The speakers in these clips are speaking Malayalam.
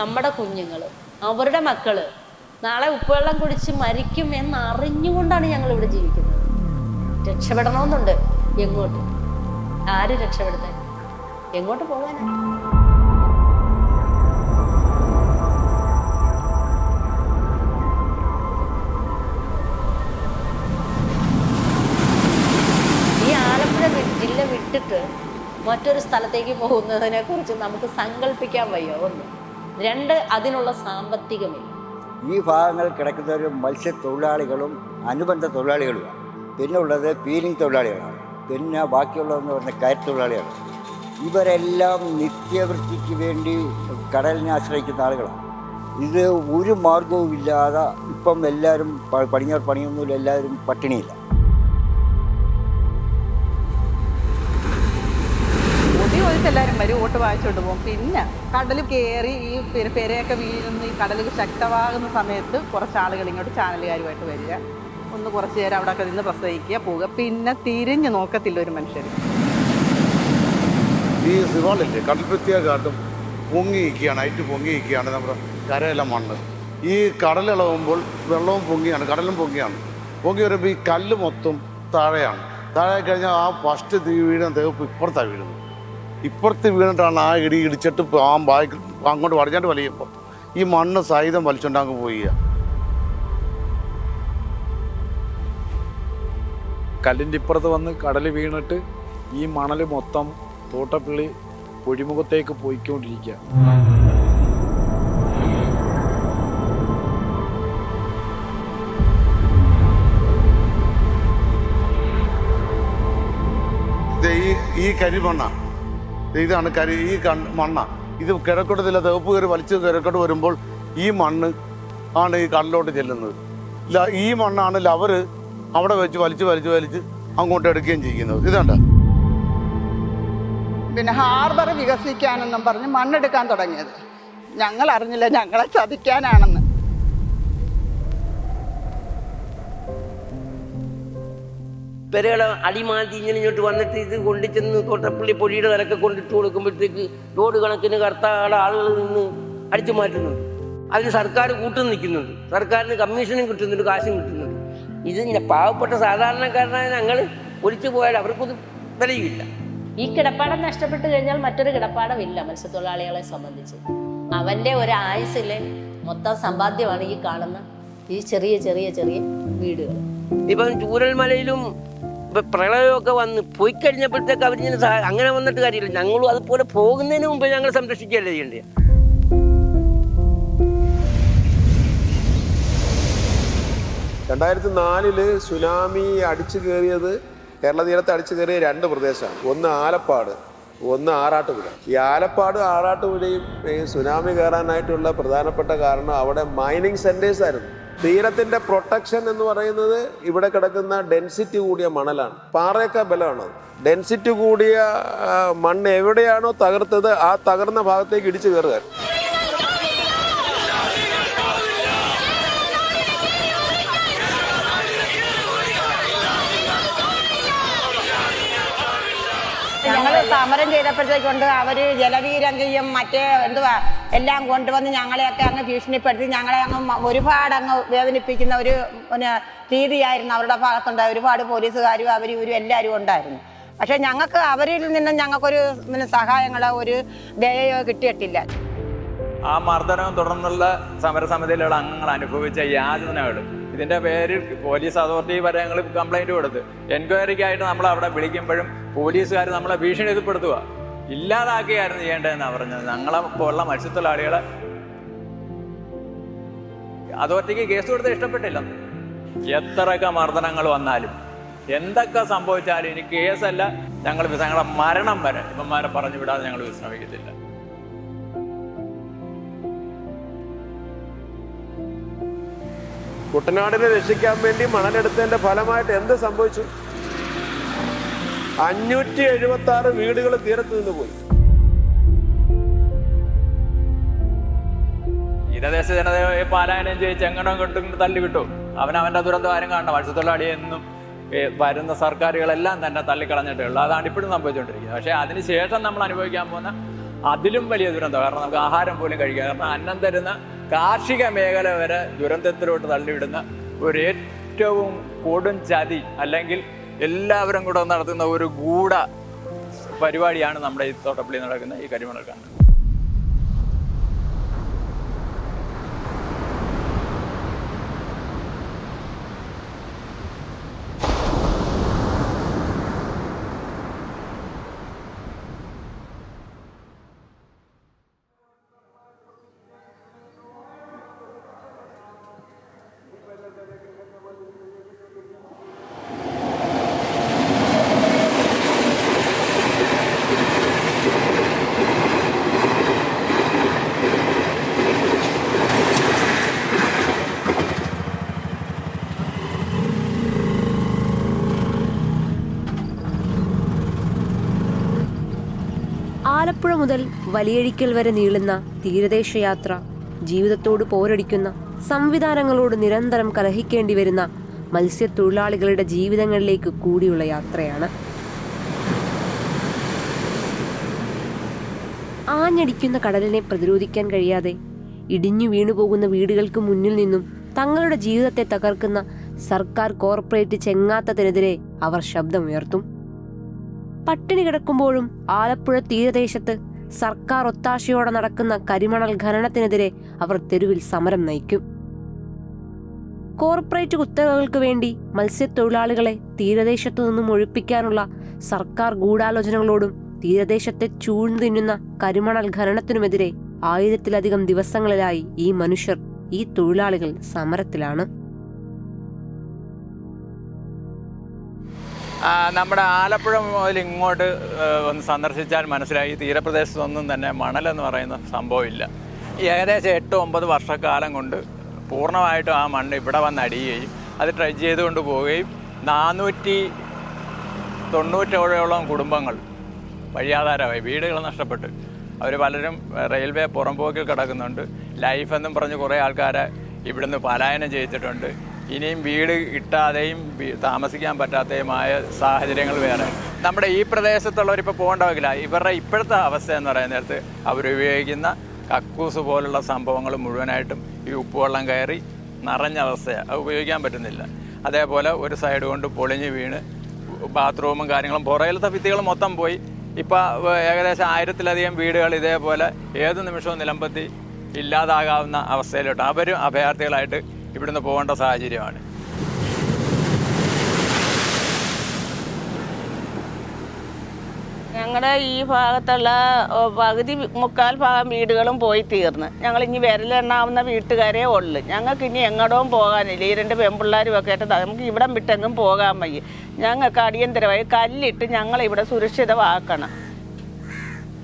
നമ്മുടെ കുഞ്ഞുങ്ങൾ, അവരുടെ മക്കൾ നാളെ ഉപ്പുവെള്ളം കുടിച്ച് മരിക്കും എന്നറിഞ്ഞുകൊണ്ടാണ് ഞങ്ങൾ ഇവിടെ ജീവിക്കുന്നത്. രക്ഷപ്പെടണമെന്നുണ്ട്. എങ്ങോട്ട്? ആര് രക്ഷപ്പെടുത്താൻ? എങ്ങോട്ട് പോകാനാണ്? ഈ ആലപ്പുഴ ജില്ല വിട്ടിട്ട് മറ്റൊരു സ്ഥലത്തേക്ക് പോകുന്നതിനെ കുറിച്ച് നമുക്ക് സങ്കല്പിക്കാൻ വയ്യ. ഒന്ന്. രണ്ട്, അതിനുള്ള സാമ്പത്തികമില്ല. ഈ ഭാഗങ്ങളിൽ കിടക്കുന്നവർ മത്സ്യത്തൊഴിലാളികളും അനുബന്ധ തൊഴിലാളികളുമാണ്. പിന്നെ ഉള്ളത് പീലിംഗ് തൊഴിലാളികളാണ്. പിന്നെ ബാക്കിയുള്ളതെന്ന് പറഞ്ഞാൽ കയർത്തൊഴിലാളികളാണ്. ഇവരെല്ലാം നിത്യവൃത്തിക്ക് വേണ്ടി കടലിനെ ആശ്രയിക്കുന്ന ആളുകളാണ്. ഇത് ഒരു മാർഗവും ഇല്ലാതെ ഇപ്പം എല്ലാവരും പണിഞ്ഞവർ പണിയൊന്നുമില്ല, എല്ലാവരും പട്ടിണിയില്ല. എല്ലാവരും വരും, വോട്ട് വാങ്ങിച്ചുകൊണ്ട് പോകും. പിന്നെ കടൽ കയറി ഈ പെരയൊക്കെ വീഴുന്ന ഈ കടൽ ശക്തമാകുന്ന സമയത്ത് കുറച്ച് ആളുകൾ ഇങ്ങോട്ട് ചാനലുകാരുമായിട്ട് വരിക, ഒന്ന് കുറച്ച് നേരം അവിടെയൊക്കെ നിന്ന് പ്രസവിക്കുക, പോവുക, പിന്നെ തിരിഞ്ഞു നോക്കത്തില്ല ഒരു മനുഷ്യർ. ഈ സിവാളില്ലേ കടൽപ്രത്യേകാട്ടും പൊങ്ങിയിരിക്കുകയാണ്, അയറ്റ് പൊങ്ങിയിരിക്കുകയാണ് നമ്മുടെ കരയെല്ലാം മണ്ണ്. ഈ കടലിളകുമ്പോൾ വെള്ളവും പൊങ്ങിയാണ്, കടലും പൊങ്ങിയാണ്. പൊങ്ങി വരുമ്പോൾ ഈ കല്ല് മൊത്തം താഴെയാണ്. താഴെ കഴിഞ്ഞാൽ ആ ഫസ്റ്റ് വീഴുന്ന തേപ്പ് ഇപ്പുറത്താണ് വീഴുന്നത്. ഇപ്പുറത്ത് വീണിട്ടാണ് ആ ഇടി ഇടിച്ചിട്ട് അങ്ങോട്ട് വടിഞ്ഞാണ്ട് വലിയുമ്പോൾ ഈ മണ്ണ് സഹിതം വലിച്ചുണ്ടാക്കി പോയി. കല്ലിൻ്റെ ഇപ്പുറത്ത് വന്ന് കടൽ വീണിട്ട് ഈ മണൽ മൊത്തം തോട്ടപ്പള്ളി പൊഴിമുഖത്തേക്ക് പോയിക്കൊണ്ടിരിക്കുക. ഈ കരിമണ്ണ ഇതാണ് ഈ മണ്ണ. ഇത് കിഴക്കോട്ടത്തില്ല തേപ്പ് കയറി വലിച്ച് കിഴക്കോട്ട് വരുമ്പോൾ ഈ മണ്ണ് ആണ് ഈ കടലിലോട്ട് ചെല്ലുന്നത്. ഈ മണ്ണാണ് ലവർ അവിടെ വെച്ച് വലിച്ച് അങ്ങോട്ട് എടുക്കുകയും ചെയ്യുന്നത്. ഇതാണ്ട. പിന്നെ ഹാർബർ വികസിക്കാനെന്നും പറഞ്ഞ് മണ്ണെടുക്കാൻ തുടങ്ങിയത് ഞങ്ങൾ അറിഞ്ഞില്ല, ഞങ്ങളെ ചതിക്കാനാണെന്ന്. പെരകളെ അടിമാറ്റി ഇങ്ങോട്ട് വന്നിട്ട് ഇത് കൊണ്ടുചെന്ന് തോട്ടപ്പള്ളി പൊടിയുടെ നിലക്കെ കൊണ്ടിട്ട് കൊടുക്കുമ്പോഴത്തേക്ക് ലോഡ് കണക്കിന് കർത്താടെ ആളുകൾ നിന്ന് അടിച്ചു മാറ്റുന്നുണ്ട്. അതിന് സർക്കാർ കൂട്ടും നിൽക്കുന്നുണ്ട്, സർക്കാരിന് കമ്മീഷനും കിട്ടുന്നുണ്ട്, കാശും കിട്ടുന്നുണ്ട്. ഇത് പാവപ്പെട്ട സാധാരണക്കാരനായ ഞങ്ങൾ ഒലിച്ചു പോയാൽ അവർക്കൊന്നും വിലയില്ല. ഈ കിടപ്പാടം നഷ്ടപ്പെട്ട് കഴിഞ്ഞാൽ മറ്റൊരു കിടപ്പാടമില്ല മത്സ്യത്തൊഴിലാളികളെ സംബന്ധിച്ച്. അവൻ്റെ ഒരു ആയുസ്സിലെ മൊത്തം സമ്പാദ്യമാണ് ഈ കാണുന്ന ഈ ചെറിയ ചെറിയ ചെറിയ വീടുകൾ. ഇപ്പം ചൂരൽമലയിലും പ്രളയമൊക്കെ വന്ന് പോയി കഴിഞ്ഞപ്പോഴത്തേക്ക് അവരിങ്ങനെ അങ്ങനെ വന്നിട്ട് കാര്യമില്ല. ഞങ്ങളും അതുപോലെ പോകുന്നതിന് മുമ്പ് ഞങ്ങൾ സംരക്ഷിക്കുകയല്ലേ ചെയ്യേണ്ടത്. രണ്ടായിരത്തി സുനാമി അടിച്ചു കയറിയത് കേരള തീരത്ത് അടിച്ചു കയറിയ രണ്ട് പ്രദേശമാണ്. ഒന്ന് ആലപ്പാട്, ഒന്ന് ആറാട്ടുപുഴ. ഈ ആലപ്പാട് ആറാട്ടുപുഴയും ഈ സുനാമി കയറാനായിട്ടുള്ള പ്രധാനപ്പെട്ട കാരണം അവിടെ മൈനിങ് സെന്റേഴ്സ് ആയിരുന്നു. തീരത്തിന്റെ പ്രൊട്ടക്ഷൻ എന്ന് പറയുന്നത് ഇവിടെ കിടക്കുന്ന ഡെൻസിറ്റി കൂടിയ മണലാണ്, പാറയൊക്കെ ബലമാണ്. ഡെൻസിറ്റി കൂടിയ മണ്ണ് എവിടെയാണോ തകർത്തത് ആ തകർന്ന ഭാഗത്തേക്ക് ഇടിച്ചു കയറുക. ഞങ്ങൾ സമരം ചെയ്തപ്പോഴത്തേക്കൊണ്ട് അവർ ജലവീരങ്കയും മറ്റേ എല്ലാം കൊണ്ടുവന്ന് ഞങ്ങളെയൊക്കെ അങ്ങ് ഭീഷണിപ്പെടുത്തി ഞങ്ങളെ അങ്ങ് ഒരുപാട് അങ്ങ് വേദനിപ്പിക്കുന്ന ഒരു രീതിയായിരുന്നു അവരുടെ ഭാഗത്തുണ്ടായ. ഒരുപാട് പോലീസുകാരും ഇവരും എല്ലാവരും ഉണ്ടായിരുന്നു. പക്ഷെ ഞങ്ങൾക്ക് അവരിൽ നിന്നും ഞങ്ങൾക്കൊരു സഹായങ്ങളോ ഒരു ദയയോ കിട്ടിയിട്ടില്ല. ആ മർദ്ദനവും തുടർന്നുള്ള സമരസമിതിയിലുള്ള അംഗങ്ങൾ അനുഭവിച്ച യാതനകൾ, ഇതിൻ്റെ പേരിൽ പോലീസ് അതോറിറ്റി വരെ ഞങ്ങൾ കംപ്ലൈൻറ്റ് കൊടുത്ത് എൻക്വയറിക്കായിട്ട് നമ്മൾ അവിടെ വിളിക്കുമ്പോഴും പോലീസുകാർ നമ്മളെ ഭീഷണിപ്പെടുത്തുക, ഇല്ലാതാക്കുകയായിരുന്നു ചെയ്യേണ്ടതെന്നാണ് പറഞ്ഞത്. ഞങ്ങളെ പോലുള്ള മത്സ്യത്തൊഴിലാളികളെ അതോറിറ്റിക്ക് കേസ് കൊടുത്ത് ഇഷ്ടപ്പെട്ടില്ല. എത്രയൊക്കെ മർദ്ദനങ്ങൾ വന്നാലും എന്തൊക്കെ സംഭവിച്ചാലും ഇനി കേസല്ല, ഞങ്ങളുടെ മരണം വരെ ഇവന്മാരെ പറഞ്ഞു വിടാതെ ഞങ്ങൾ വിശ്രമിക്കത്തില്ല. കുട്ടനാടിനെ രക്ഷിക്കാൻ വേണ്ടി മണലെടുത്തതിന്റെ ഫലമായിട്ട് എന്ത് സംഭവിച്ചു? 576 വീടുകൾ തീരത്ത് നിന്ന് പോയി. തീരദേശ ജനതയെ പാലായനം ചെയ്ത് ചെങ്ങണം കെട്ടും തള്ളി വിട്ടു. അവനവൻ്റെ ദുരന്തം ആരും കാണണം. മത്സ്യത്തൊഴിലാളിയെന്നും വരുന്ന സർക്കാരുകളെല്ലാം തന്നെ തള്ളിക്കളഞ്ഞിട്ടേ ഉള്ളൂ. അതാണ് ഇപ്പോഴും സംഭവിച്ചുകൊണ്ടിരിക്കുന്നത്. പക്ഷേ അതിനുശേഷം നമ്മൾ അനുഭവിക്കാൻ പോകുന്ന അതിലും വലിയ ദുരന്തം. കാരണം നമുക്ക് ആഹാരം പോലും കഴിക്കാം. കാരണം അന്നം തരുന്ന കാർഷിക മേഖല വരെ ദുരന്തത്തിലോട്ട് തള്ളിവിടുന്ന ഒരു ഏറ്റവും കൊടും ചതി, അല്ലെങ്കിൽ എല്ലാവരും കൂടെ നടത്തുന്ന ഒരു ഗൂഢ പരിപാടിയാണ് നമ്മുടെ ഈ തോട്ടപ്പള്ളി നടക്കുന്ന ഈ കരിമണൽ ഖനനം. ആലപ്പുഴ മുതൽ വലിയഴിക്കൽ വരെ നീളുന്ന തീരദേശ യാത്ര ജീവിതത്തോട് പോരടിക്കുന്ന, സംവിധാനങ്ങളോട് നിരന്തരം കലഹിക്കേണ്ടി വരുന്ന മത്സ്യത്തൊഴിലാളികളുടെ ജീവിതങ്ങളിലേക്ക് കൂടിയുള്ള യാത്രയാണ്. ആഞ്ഞടിക്കുന്ന കടലിനെ പ്രതിരോധിക്കാൻ കഴിയാതെ ഇടിഞ്ഞു വീണുപോകുന്ന വീടുകൾക്ക് മുന്നിൽ നിന്നും തങ്ങളുടെ ജീവിതത്തെ തകർക്കുന്ന സർക്കാർ കോർപ്പറേറ്റ് ചെങ്ങാത്തത്തിനെതിരെ അവർ ശബ്ദമുയർത്തും. പട്ടിണി കിടക്കുമ്പോഴും ആലപ്പുഴ തീരദേശത്ത് സർക്കാർ ഒത്താശയോടെ നടക്കുന്ന കരിമണൽ ഖനനത്തിനെതിരെ അവർ തെരുവിൽ സമരം നയിക്കും. കോർപ്പറേറ്റ് ഉത്തരവുകൾക്ക് വേണ്ടി മത്സ്യത്തൊഴിലാളികളെ തീരദേശത്തു നിന്നും ഒഴിപ്പിക്കാനുള്ള സർക്കാർ ഗൂഢാലോചനകളോടും തീരദേശത്തെ ചൂഴ്ന്നു തിന്നുന്ന കരിമണൽ ഖനനത്തിനുമെതിരെ 1000-ലധികം ദിവസങ്ങളിലായി ഈ മനുഷ്യർ, ഈ തൊഴിലാളികൾ സമരത്തിലാണ്. നമ്മുടെ ആലപ്പുഴ മുതൽ ഇങ്ങോട്ട് ഒന്ന് സന്ദർശിച്ചാൽ മനസ്സിലായി, തീരപ്രദേശത്തൊന്നും തന്നെ മണലെന്ന് പറയുന്ന സംഭവമില്ല. ഏകദേശം 8-9 വർഷക്കാലം കൊണ്ട് പൂർണ്ണമായിട്ടും ആ മണ്ണ് ഇവിടെ വന്ന് അടിയുകയും അത് ട്രൈ ചെയ്തുകൊണ്ട് പോവുകയും 497 കുടുംബങ്ങൾ വഴിയാധാരമായി, വീടുകൾ നഷ്ടപ്പെട്ട് അവർ പലരും റെയിൽവേ പുറംപോക്കിൽ കിടക്കുന്നുണ്ട്. ലൈഫ് എന്നും പറഞ്ഞ് കുറേ ആൾക്കാരെ ഇവിടുന്ന് പലായനം ചെയ്യിച്ചിട്ടുണ്ട്. ഇനിയും വീട് കിട്ടാതെയും താമസിക്കാൻ പറ്റാത്തതുമായ സാഹചര്യങ്ങൾ വേറെ. നമ്മുടെ ഈ പ്രദേശത്തുള്ളവരിപ്പോൾ പോകേണ്ട വകില്ല. ഇവരുടെ ഇപ്പോഴത്തെ അവസ്ഥ എന്ന് പറയുന്ന നേരത്ത് അവരുപയോഗിക്കുന്ന കക്കൂസ് പോലുള്ള സംഭവങ്ങൾ മുഴുവനായിട്ടും ഈ ഉപ്പുവെള്ളം കയറി നിറഞ്ഞ അവസ്ഥയാണ്, അത് ഉപയോഗിക്കാൻ പറ്റുന്നില്ല. അതേപോലെ ഒരു സൈഡ് കൊണ്ട് പൊളിഞ്ഞ് വീണ് ബാത്റൂമും കാര്യങ്ങളും പുറകിലത്തെ ഭിത്തികൾ മൊത്തം പോയി. ഇപ്പോൾ ഏകദേശം 1000-ലധികം വീടുകൾ ഇതേപോലെ ഏത് നിമിഷവും നിലമ്പത്തി ഇല്ലാതാകാവുന്ന അവസ്ഥയിലോട്ട് അവരും അഭയാർത്ഥികളായിട്ട് ഇവിടുന്ന് പോകേണ്ട സാഹചര്യമാണ്. ഞങ്ങളുടെ ഈ ഭാഗത്തുള്ള പകുതി മുക്കാൽ ഭാഗം വീടുകളും പോയി തീർന്ന്. ഞങ്ങൾ ഇനി വിരലെണ്ണാവുന്ന വീട്ടുകാരേ ഉള്ളു. ഞങ്ങൾക്ക് ഇനി എങ്ങോട്ടും പോകാനില്ല. ഈ 2 പെൺപിള്ളേരും ഒക്കെ ആയിട്ട് നമുക്ക് ഇവിടം വിട്ടെങ്ങും പോകാൻ വയ്യ. ഞങ്ങൾക്ക് അടിയന്തരമായി കല്ലിട്ട് ഞങ്ങളിവിടെ സുരക്ഷിതമാക്കണം.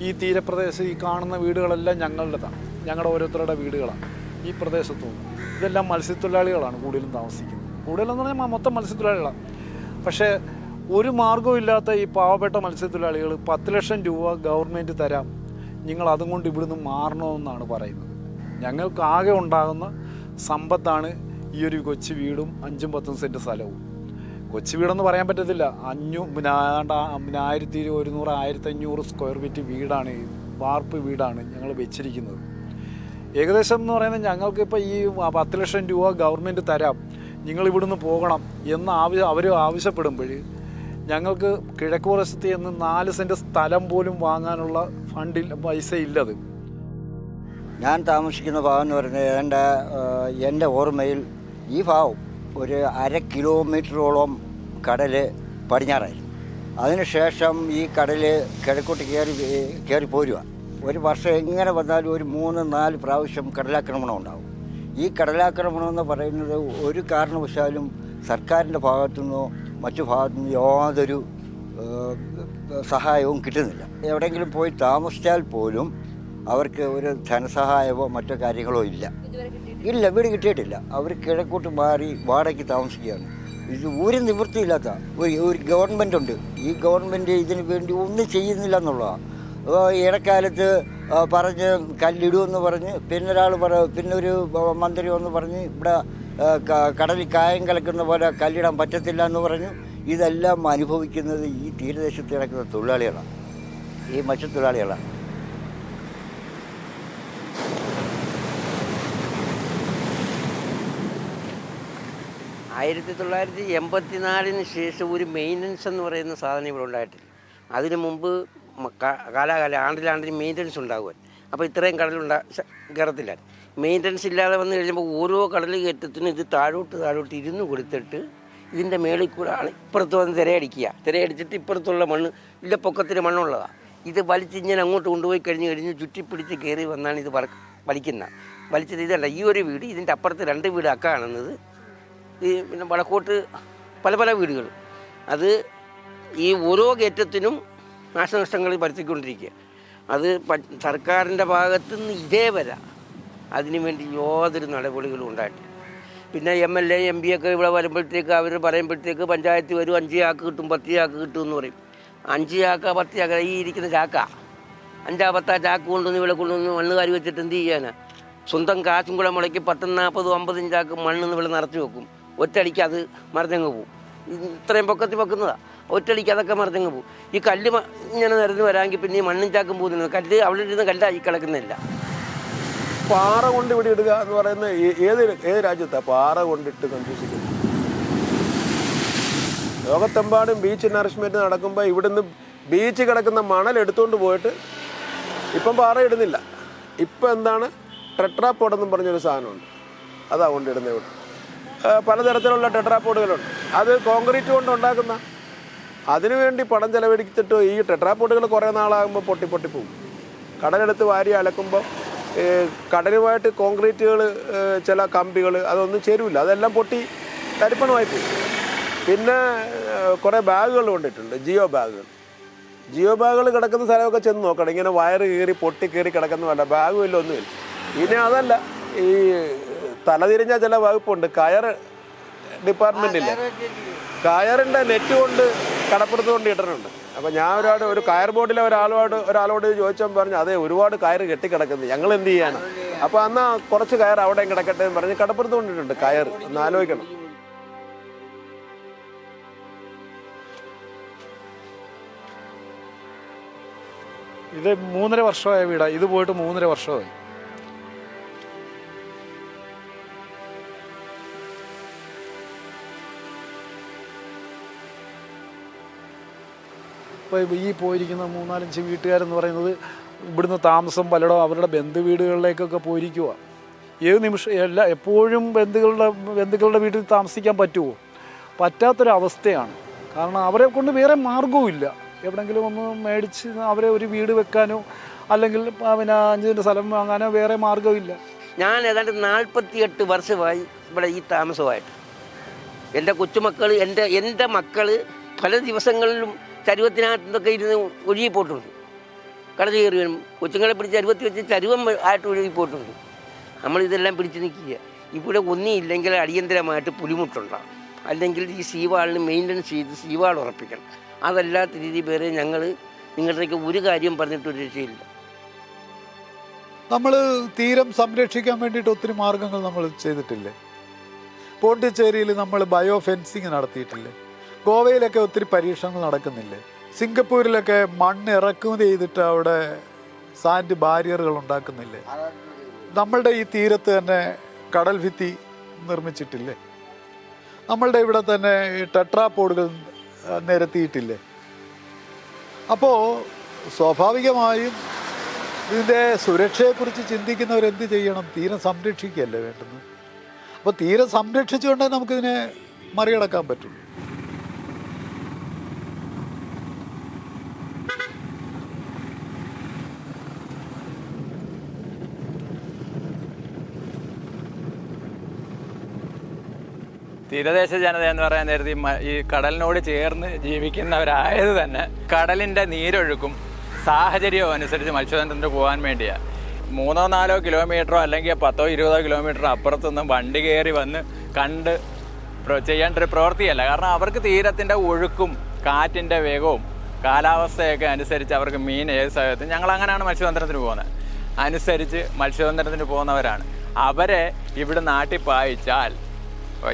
ഈ തീരപ്രദേശം ഈ കാണുന്ന വീടുകളെല്ലാം ഞങ്ങളുടേതാണ്, ഞങ്ങളുടെ ഓരോരുത്തരുടെ വീടുകളാണ്. ഈ പ്രദേശത്തുനിന്ന് ഇതെല്ലാം മത്സ്യത്തൊഴിലാളികളാണ് കൂടുതലും താമസിക്കുന്നത്. കൂടുതലെന്ന് പറഞ്ഞാൽ മൊത്തം മത്സ്യത്തൊഴിലാളികളാണ്. പക്ഷേ ഒരു മാർഗ്ഗവും ഇല്ലാത്ത ഈ പാവപ്പെട്ട മത്സ്യത്തൊഴിലാളികൾ 10 ലക്ഷം രൂപ ഗവൺമെൻറ് തരാം, നിങ്ങൾ അതും കൊണ്ട് ഇവിടുന്ന് മാറണമെന്നാണ് പറയുന്നത്. ഞങ്ങൾക്ക് ആകെ ഉണ്ടാകുന്ന സമ്പത്താണ് ഈ ഒരു കൊച്ചു വീടും 5-10 സെൻറ്റ് സ്ഥലവും. കൊച്ചു വീടെന്ന് പറയാൻ പറ്റത്തില്ല. 1100-1500 സ്ക്വയർ ഫീറ്റ് വീടാണ്, വാർപ്പ് വീടാണ് ഞങ്ങൾ വെച്ചിരിക്കുന്നത്. ഏകദേശം എന്ന് പറയുന്നത് ഞങ്ങൾക്കിപ്പോൾ ഈ 10 ലക്ഷം രൂപ ഗവൺമെൻറ് തരാം, നിങ്ങൾ ഇവിടുന്ന് പോകണം എന്ന് അവർ ആവശ്യപ്പെടുമ്പോൾ ഞങ്ങൾക്ക് കിഴക്ക് പ്രദേശത്ത് നിന്ന് 4 സെൻറ്റ് സ്ഥലം പോലും വാങ്ങാനുള്ള ഫണ്ടിൽ പൈസ ഇല്ലത്. ഞാൻ താമസിക്കുന്ന ഭാഗം എന്ന് പറയുന്നത് ഏതാണ്ട് എൻ്റെ ഓർമ്മയിൽ ഈ ഭാഗം ഒരു 1/2 കിലോമീറ്ററോളം കടൽ പടിഞ്ഞാറായിരുന്നു. അതിനുശേഷം ഈ കടൽ കിഴക്കോട്ട് കയറി പോരുക. ഒരു വർഷം എങ്ങനെ വന്നാലും ഒരു 3-4 പ്രാവശ്യം കടലാക്രമണം ഉണ്ടാകും. ഈ കടലാക്രമണം എന്ന് പറയുന്നത് ഒരു കാരണവശാലും സർക്കാരിൻ്റെ ഭാഗത്തുനിന്നോ മറ്റു ഭാഗത്തുനിന്ന് യാതൊരു സഹായവും കിട്ടുന്നില്ല. എവിടെയെങ്കിലും പോയി താമസിച്ചാൽ പോലും അവർക്ക് ഒരു ധനസഹായമോ മറ്റോ കാര്യങ്ങളോ ഇല്ല. വീട് കിട്ടിയിട്ടില്ല. അവർ കിഴക്കോട്ട് മാറി വാടകയ്ക്ക് താമസിക്കുകയാണ്. ഇത് ഒരു നിവൃത്തിയില്ലാത്ത ഒരു ഗവൺമെൻറ് ഉണ്ട്. ഈ ഗവൺമെൻറ് ഇതിന് വേണ്ടി ഒന്നും ചെയ്യുന്നില്ല എന്നുള്ളതാണ്. ഇടക്കാലത്ത് പറഞ്ഞ് കല്ലിടുമെന്ന് പറഞ്ഞ് പിന്നൊരു മന്ത്രി വന്ന് പറഞ്ഞ് ഇവിടെ കടലിൽ കായം കലക്കുന്ന പോലെ കല്ലിടാൻ പറ്റത്തില്ല എന്ന് പറഞ്ഞു. ഇതെല്ലാം അനുഭവിക്കുന്നത് ഈ തീരദേശത്ത് കിടക്കുന്ന തൊഴിലാളികളാണ്, ഈ മത്സ്യത്തൊഴിലാളികളാണ്. 1984 ശേഷം ഒരു മെയിൻ്റനൻസ് എന്ന് പറയുന്ന സാധനം ഇവിടെ ഉണ്ടായിട്ടില്ല. അതിനു മുമ്പ് കാലാകാലം ആണ്ടിലാണ്ടിന് മെയിൻ്റനൻസ് ഉണ്ടാകുമല്ലോ. അപ്പോൾ ഇത്രയും കയറത്തില്ല. മെയിൻ്റനൻസ് ഇല്ലാതെ വന്നു കഴിഞ്ഞപ്പോൾ ഓരോ കടൽ കയറ്റത്തിനും ഇത് താഴോട്ട് ഇരുന്ന് കൊടുത്തിട്ട് ഇതിൻ്റെ മേളിൽ കൂടെ ആണ് ഇപ്പുറത്ത് വന്ന് തിരയടിച്ചിട്ട് ഇപ്പുറത്തുള്ള മണ്ണ് ഇല്ല പൊക്കത്തിന് മണ്ണുള്ളതാണ്. ഇത് വലിച്ചിങ്ങനെ അങ്ങോട്ട് കൊണ്ടുപോയി കഴിഞ്ഞ് ചുറ്റിപ്പിടിച്ച് കയറി വന്നാണ് ഇത് വലിച്ചത്. ഇതല്ല ഈ ഒരു വീട്, ഇതിൻ്റെ അപ്പുറത്ത് 2 വീട് കാണുന്നത്. ഈ പിന്നെ വടക്കോട്ട് പല വീടുകൾ. അത് ഈ ഓരോ കയറ്റത്തിനും നാശനഷ്ടങ്ങൾ വരുത്തിക്കൊണ്ടിരിക്കുക. അത് സർക്കാരിൻ്റെ ഭാഗത്തുനിന്ന് ഇതേവരെ അതിനുവേണ്ടി യാതൊരു നടപടികളും ഉണ്ടായിട്ടില്ല. പിന്നെ MLA MP ഒക്കെ ഇവിടെ വരുമ്പോഴത്തേക്ക് അവർ പറയുമ്പോഴത്തേക്ക് പഞ്ചായത്ത് വരും 5 ചാക്ക് കിട്ടും 10 ചാക്ക് കിട്ടും എന്ന് പറയും. 5 ചാക്ക 10 ചാക്ക ഈ ഇരിക്കുന്ന ചാക്ക 5-10 ചാക്ക് കൊണ്ടുവന്ന് ഇവിടെ കൊണ്ടുവന്ന് മണ്ണ് കാരി വെച്ചിട്ട് എന്ത് ചെയ്യാനാ? സ്വന്തം കാശും കൂടെ മുളയ്ക്ക് 10-40-50 ചാക്ക് മണ്ണെന്ന് ഇവിടെ നിറച്ച് വെക്കും. ഒറ്റയടിക്ക് അത് മറിഞ്ഞങ്ങ് പോവും. ഇത്രയും പൊക്കത്തിൽ വെക്കുന്നതാണ്. ഒറ്റയടിക്ക് അതൊക്കെ മറിഞ്ഞങ്ങ് പോവും. ഈ കല്ല് ഇങ്ങനെ നിറഞ്ഞ് വരാമെങ്കിൽ പിന്നെ ഈ മണ്ണും ചാക്കും പോകുന്നത് കല്ല് അവിടെ ഇരുന്ന് കല്ലായി കിടക്കുന്നില്ല. പാറ കൊണ്ട് ഇവിടെ ഇടുക എന്ന് പറയുന്നത് ഏത് രാജ്യത്താണ് പാറ കൊണ്ടിട്ട് കൺഫ്യൂസിക്കുന്നത്? ലോകത്തെമ്പാടും ബീച്ച് നറിഷ്മെൻറ്റ് നടക്കുമ്പോൾ ഇവിടുന്ന് ബീച്ച് കിടക്കുന്ന മണൽ എടുത്തുകൊണ്ട് പോയിട്ട് ഇപ്പം പാറ ഇടുന്നില്ല. ഇപ്പം എന്താണ് ടെട്രാപോഡെന്നും പറഞ്ഞൊരു സാധനമുണ്ട്, അതാണ് കൊണ്ടിടുന്നത്. ഇവിടെ പലതരത്തിലുള്ള ടെട്രാപോഡുകളുണ്ട്. അത് കോൺക്രീറ്റ് കൊണ്ട് ഉണ്ടാക്കുന്ന, അതിനുവേണ്ടി പണം ചെലവഴിച്ചിട്ട് ഈ ടെട്രാപോഡുകൾ കുറേ നാളാകുമ്പോൾ പൊട്ടിപ്പോകും. കടലെടുത്ത് വാരി അലക്കുമ്പോൾ കടലുമായിട്ട് കോൺക്രീറ്റുകൾ ചില കമ്പികൾ അതൊന്നും ചേരില്ല, അതെല്ലാം പൊട്ടി തരിപ്പണമായി പോയി. പിന്നെ കുറേ ബാഗുകൾ കൊണ്ടിട്ടുണ്ട്, ജിയോ ബാഗുകൾ കിടക്കുന്ന സ്ഥലമൊക്കെ ചെന്ന് നോക്കണം. ഇങ്ങനെ വയറ് കീറി പൊട്ടി കീറി കിടക്കുന്നതല്ല, ബാഗും ഇല്ല ഒന്നുമില്ല. പിന്നെ അതല്ല, ഈ തലതിരിഞ്ഞ ചില വകുപ്പുണ്ട്, കയർ ഡിപ്പാർട്ട്മെൻറ്റില്ല, കയറിൻ്റെ നെറ്റ് കൊണ്ട് കടപ്പുറത്ത് കൊണ്ട് ഇട്ടിട്ടുണ്ട്. അപ്പോൾ ഞാൻ ഒരു കയർ ബോർഡിലെ ഒരാളോട് ചോദിച്ചാൽ പറഞ്ഞു, അതെ ഒരുപാട് കയർ കെട്ടിക്കിടക്കുന്നത്, ഞങ്ങൾ എന്ത് ചെയ്യാനാണ്? അപ്പോൾ അന്ന് കുറച്ച് കയർ അവിടെയും കിടക്കട്ടെ എന്ന് പറഞ്ഞ് കടപ്പുറത്ത് കൊണ്ടിട്ടുണ്ട് കയർ. ഒന്ന് ആലോചിക്കണം. ഇത് 3.5 വർഷമായ വീടാണ്. ഇത് പോയിട്ട് 3.5 വർഷമായി. ഇപ്പോൾ ഈ പോയിരിക്കുന്ന 3-4 വീട്ടുകാരെന്ന് പറയുന്നത് ഇവിടുന്ന് താമസം പലയിടവും അവരുടെ ബന്ധുവീടുകളിലേക്കൊക്കെ പോയിരിക്കുക. ഏത് നിമിഷം എപ്പോഴും ബന്ധുക്കളുടെ വീട്ടിൽ താമസിക്കാൻ പറ്റുമോ? പറ്റാത്തൊരവസ്ഥയാണ്. കാരണം അവരെ കൊണ്ട് വേറെ മാർഗവും ഇല്ല. എവിടെയെങ്കിലും ഒന്ന് മേടിച്ച് അവരെ ഒരു വീട് വെക്കാനോ അല്ലെങ്കിൽ പിന്നെ 5 സെൻറ്റ് സ്ഥലം വാങ്ങാനോ വേറെ മാർഗമില്ല. ഞാൻ ഏതാണ്ട് 48 വർഷമായി ഇവിടെ ഈ താമസമായിട്ട്. എൻ്റെ കൊച്ചുമക്കൾ എൻ്റെ മക്കൾ പല ദിവസങ്ങളിലും ചരുവത്തിനകത്തൊക്കെ ഇരുന്ന് ഒഴുകിപ്പോയിട്ടുണ്ട്. കടന്നു കയറി വരും, കൊച്ചുങ്ങളെ പിടിച്ച് ചരുവത്തി വെച്ച് ചരുവം ആയിട്ട് ഒഴുകിപ്പോയിട്ടുണ്ട്. നമ്മളിതെല്ലാം പിടിച്ച് നിൽക്കുക. ഇവിടെ ഒന്നുമില്ലെങ്കിൽ അടിയന്തരമായിട്ട് പുലിമുട്ടുണ്ടാകും, അല്ലെങ്കിൽ ഈ സീവാളിന് മെയിൻ്റനൻസ് ചെയ്ത് സീവാൾ ഉറപ്പിക്കണം. അതല്ലാത്ത രീതി വേറെ ഞങ്ങൾ നിങ്ങളുടെയൊക്കെ ഒരു കാര്യം പറഞ്ഞിട്ടൊരു രക്ഷയില്ല. നമ്മൾ തീരം സംരക്ഷിക്കാൻ വേണ്ടിയിട്ട് ഒത്തിരി മാർഗങ്ങൾ നമ്മൾ ചെയ്തിട്ടില്ലേ? പോണ്ടിച്ചേരിയിൽ നമ്മൾ ബയോ ഫെൻസിങ് നടത്തിയിട്ടില്ലേ? ഗോവയിലൊക്കെ ഒത്തിരി പരീക്ഷണങ്ങൾ നടക്കുന്നില്ലേ? സിംഗപ്പൂരിലൊക്കെ മണ്ണ് ഇറക്കുമതി ചെയ്തിട്ട് അവിടെ സാൻഡ് ബാരിയറുകൾ ഉണ്ടാക്കുന്നില്ലേ? നമ്മളുടെ ഈ തീരത്ത് തന്നെ കടൽ ഭിത്തി നിർമ്മിച്ചിട്ടില്ലേ? നമ്മളുടെ ഇവിടെ തന്നെ ടെട്രാപോഡുകൾ നിരത്തിയിട്ടില്ലേ? അപ്പോൾ സ്വാഭാവികമായും ഇതിൻ്റെ സുരക്ഷയെക്കുറിച്ച് ചിന്തിക്കുന്നവരെന്ത് ചെയ്യണം? തീരം സംരക്ഷിക്കുകയല്ലേ വേണ്ടുന്നത്. അപ്പോൾ തീരം സംരക്ഷിച്ചുകൊണ്ടേ നമുക്കിതിനെ മറികടക്കാൻ പറ്റുള്ളൂ. തീരദേശ ജനത എന്ന് പറയാൻ നേരത്തെ ഈ കടലിനോട് ചേർന്ന് ജീവിക്കുന്നവരായത് തന്നെ കടലിൻ്റെ നീരൊഴുക്കും സാഹചര്യവും അനുസരിച്ച് മത്സ്യബന്ധനത്തിന് പോകാൻ വേണ്ടിയാണ്. 3-4 കിലോമീറ്ററോ അല്ലെങ്കിൽ 10-20 കിലോമീറ്ററോ അപ്പുറത്തൊന്നും വണ്ടി കയറി വന്ന് കണ്ട് ചെയ്യേണ്ട ഒരു പ്രവൃത്തിയല്ല. കാരണം അവർക്ക് തീരത്തിൻ്റെ ഒഴുക്കും കാറ്റിൻ്റെ വേഗവും കാലാവസ്ഥയൊക്കെ അനുസരിച്ച് അവർക്ക് മീൻ ഏത് സമയത്തും, ഞങ്ങൾ അങ്ങനെയാണ് മത്സ്യബന്ധനത്തിന് പോകുന്നത്, അനുസരിച്ച് മത്സ്യബന്ധനത്തിന് പോകുന്നവരാണ്. അവരെ ഇവിടെ നാട്ടിൽ പായിച്ചാൽ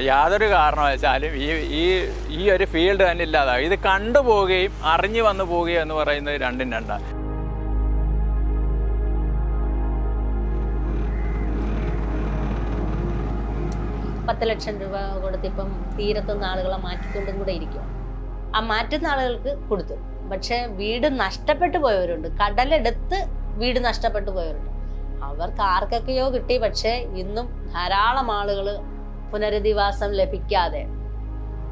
യാതൊരു കാരണവശാലും ഈ ഒരു ഫീൽഡ് തന്നെ ഇല്ലാതാകും. ഇത് കണ്ടുപോവുകയും അറിഞ്ഞു വന്നു പോവുകയും എന്ന് പറയുന്നത് രണ്ടും രണ്ടാണ്. 10 ലക്ഷം രൂപ കൊടുത്തിപ്പം തീരത്തുനിന്ന് ആളുകളെ മാറ്റിക്കൊണ്ടും കൂടെ ഇരിക്കുക. ആ മാറ്റുന്ന ആളുകൾക്ക് കൊടുത്തു. പക്ഷെ വീട് നഷ്ടപ്പെട്ടു പോയവരുണ്ട്, കടലെടുത്ത് വീട് നഷ്ടപ്പെട്ടു പോയവരുണ്ട്. അവർക്ക് ആർക്കൊക്കെയോ കിട്ടി. പക്ഷെ ഇന്നും ധാരാളം ആളുകൾ പുനരധിവാസം ലഭിക്കാതെ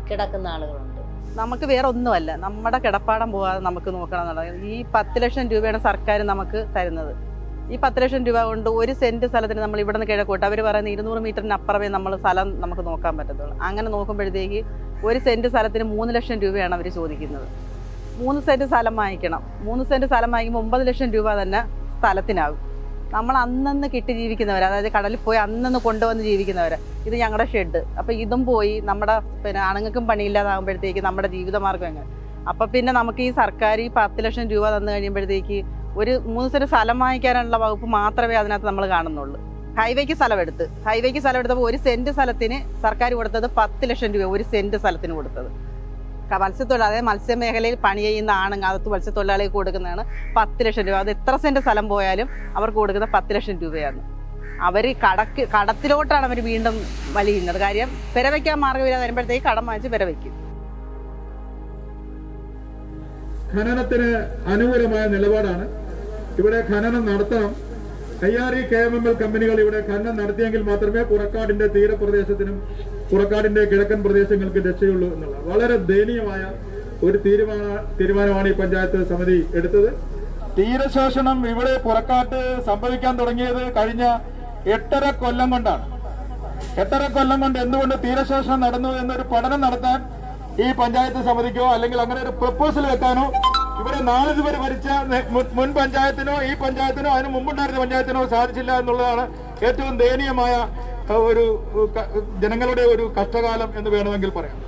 കിടക്കുന്ന ആളുകളുണ്ട്. നമുക്ക് വേറെ ഒന്നുമല്ല, നമ്മുടെ കിടപ്പാടം പോകാതെ നമുക്ക് നോക്കണം എന്നുള്ളത്. ഈ 10 ലക്ഷം രൂപയാണ് സർക്കാർ നമുക്ക് തരുന്നത്. ഈ 10 ലക്ഷം രൂപ കൊണ്ട് 1 സെന്റ് സ്ഥലത്തിന് നമ്മൾ ഇവിടെ നിന്ന് കിഴക്കോട്ട് അവർ പറയുന്ന 200 മീറ്ററിന് അപ്പുറമേ നമ്മൾ സ്ഥലം നമുക്ക് നോക്കാൻ പറ്റത്തുള്ളൂ. അങ്ങനെ നോക്കുമ്പോഴത്തേക്ക് 1 സെന്റ് സ്ഥലത്തിന് 3 ലക്ഷം രൂപയാണ് അവർ ചോദിക്കുന്നത്. 3 സെന്റ് സ്ഥലം വാങ്ങിക്കണം. 3 സെന്റ് സ്ഥലം വാങ്ങിക്കുമ്പോൾ 9 ലക്ഷം രൂപ തന്നെ സ്ഥലത്തിനാകും. നമ്മൾ അന്നന്ന് കിട്ടി ജീവിക്കുന്നവർ, അതായത് കടലിൽ പോയി അന്നന്ന് കൊണ്ടുവന്ന് ജീവിക്കുന്നവർ. ഇത് ഞങ്ങളുടെ ഷെഡ്. അപ്പോൾ ഇതും പോയി നമ്മുടെ ആണുങ്ങൾക്കും പണിയില്ലാതാകുമ്പോഴത്തേക്ക് നമ്മുടെ ജീവിതമാർഗ്ഗം എങ്ങനെ? അപ്പം പിന്നെ നമുക്ക് ഈ സർക്കാർ ഈ 10 ലക്ഷം രൂപ തന്നു കഴിയുമ്പോഴത്തേക്ക് ഒരു 3 സെന്റ് സ്ഥലം വാങ്ങിക്കാനുള്ള വകുപ്പ് മാത്രമേ അതിനകത്ത് നമ്മൾ കാണുന്നുള്ളൂ. ഹൈവേക്ക് സ്ഥലം എടുത്തപ്പോൾ 1 സെന്റ് സ്ഥലത്തിന് സർക്കാർ കൊടുത്തത് 10 ലക്ഷം രൂപ 1 സെന്റ് സ്ഥലത്തിന് കൊടുത്തത്. മത്സ്യത്തൊഴിലാളി, അതായത് മത്സ്യമേഖലയിൽ പണി ചെയ്യുന്ന ആണുങ്ങൾ, അകത്ത് മത്സ്യത്തൊഴിലാളികൾക്ക് കൊടുക്കുന്നതാണ് 10 ലക്ഷം രൂപ. അത് എത്ര സെന്റ് സ്ഥലം പോയാലും അവർക്ക് കൊടുക്കുന്ന 10 ലക്ഷം രൂപയാണ്. അവർ കടത്തിലോട്ടാണ് അവർ വീണ്ടും വലിയുന്നത്. കാര്യം പെരവയ്ക്കാൻ മാർഗ്ഗമില്ലാതെ വരുമ്പോഴത്തേക്ക് കടം വാങ്ങിച്ച് പെരവയ്ക്കും. ഖനനത്തിന് അനുകൂലമായ നിലപാടാണ്. ഇവിടെ ഖനനം നടത്തണം. KRE KMML കമ്പനികൾ ഇവിടെ ഖനനം നടത്തിയെങ്കിൽ മാത്രമേ പുറക്കാടിന്റെ തീരപ്രദേശത്തിനും പുറക്കാടിന്റെ കിഴക്കൻ പ്രദേശങ്ങൾക്ക് രക്ഷയുള്ളൂ എന്നുള്ള വളരെ ദയനീയമായ ഒരു തീരുമാനമാണ് ഈ പഞ്ചായത്ത് സമിതി എടുത്തത്. തീരശോഷണം ഇവിടെ പുറക്കാട്ട് സംഭവിക്കാൻ തുടങ്ങിയത് കഴിഞ്ഞ 8.5 കൊല്ലം കൊണ്ടാണ്. 8.5 കൊല്ലം കൊണ്ട് എന്തുകൊണ്ട് തീരശോഷണം നടന്നു എന്നൊരു പഠനം നടത്താൻ ഈ പഞ്ചായത്ത് സമിതിക്കോ അല്ലെങ്കിൽ അങ്ങനെ ഒരു പ്രപ്പോസൽ വെക്കാനോ ഇവിടെ നാളിതുവരെ ഭരിച്ച മുൻ പഞ്ചായത്തിനോ ഈ പഞ്ചായത്തിനോ അതിന് മുമ്പുണ്ടായിരുന്ന പഞ്ചായത്തിനോ സാധിച്ചില്ല എന്നുള്ളതാണ് ഏറ്റവും ദയനീയമായ ഒരു ജനങ്ങളുടെ ഒരു കഷ്ടകാലം എന്ന് വേണമെങ്കിൽ പറയാം.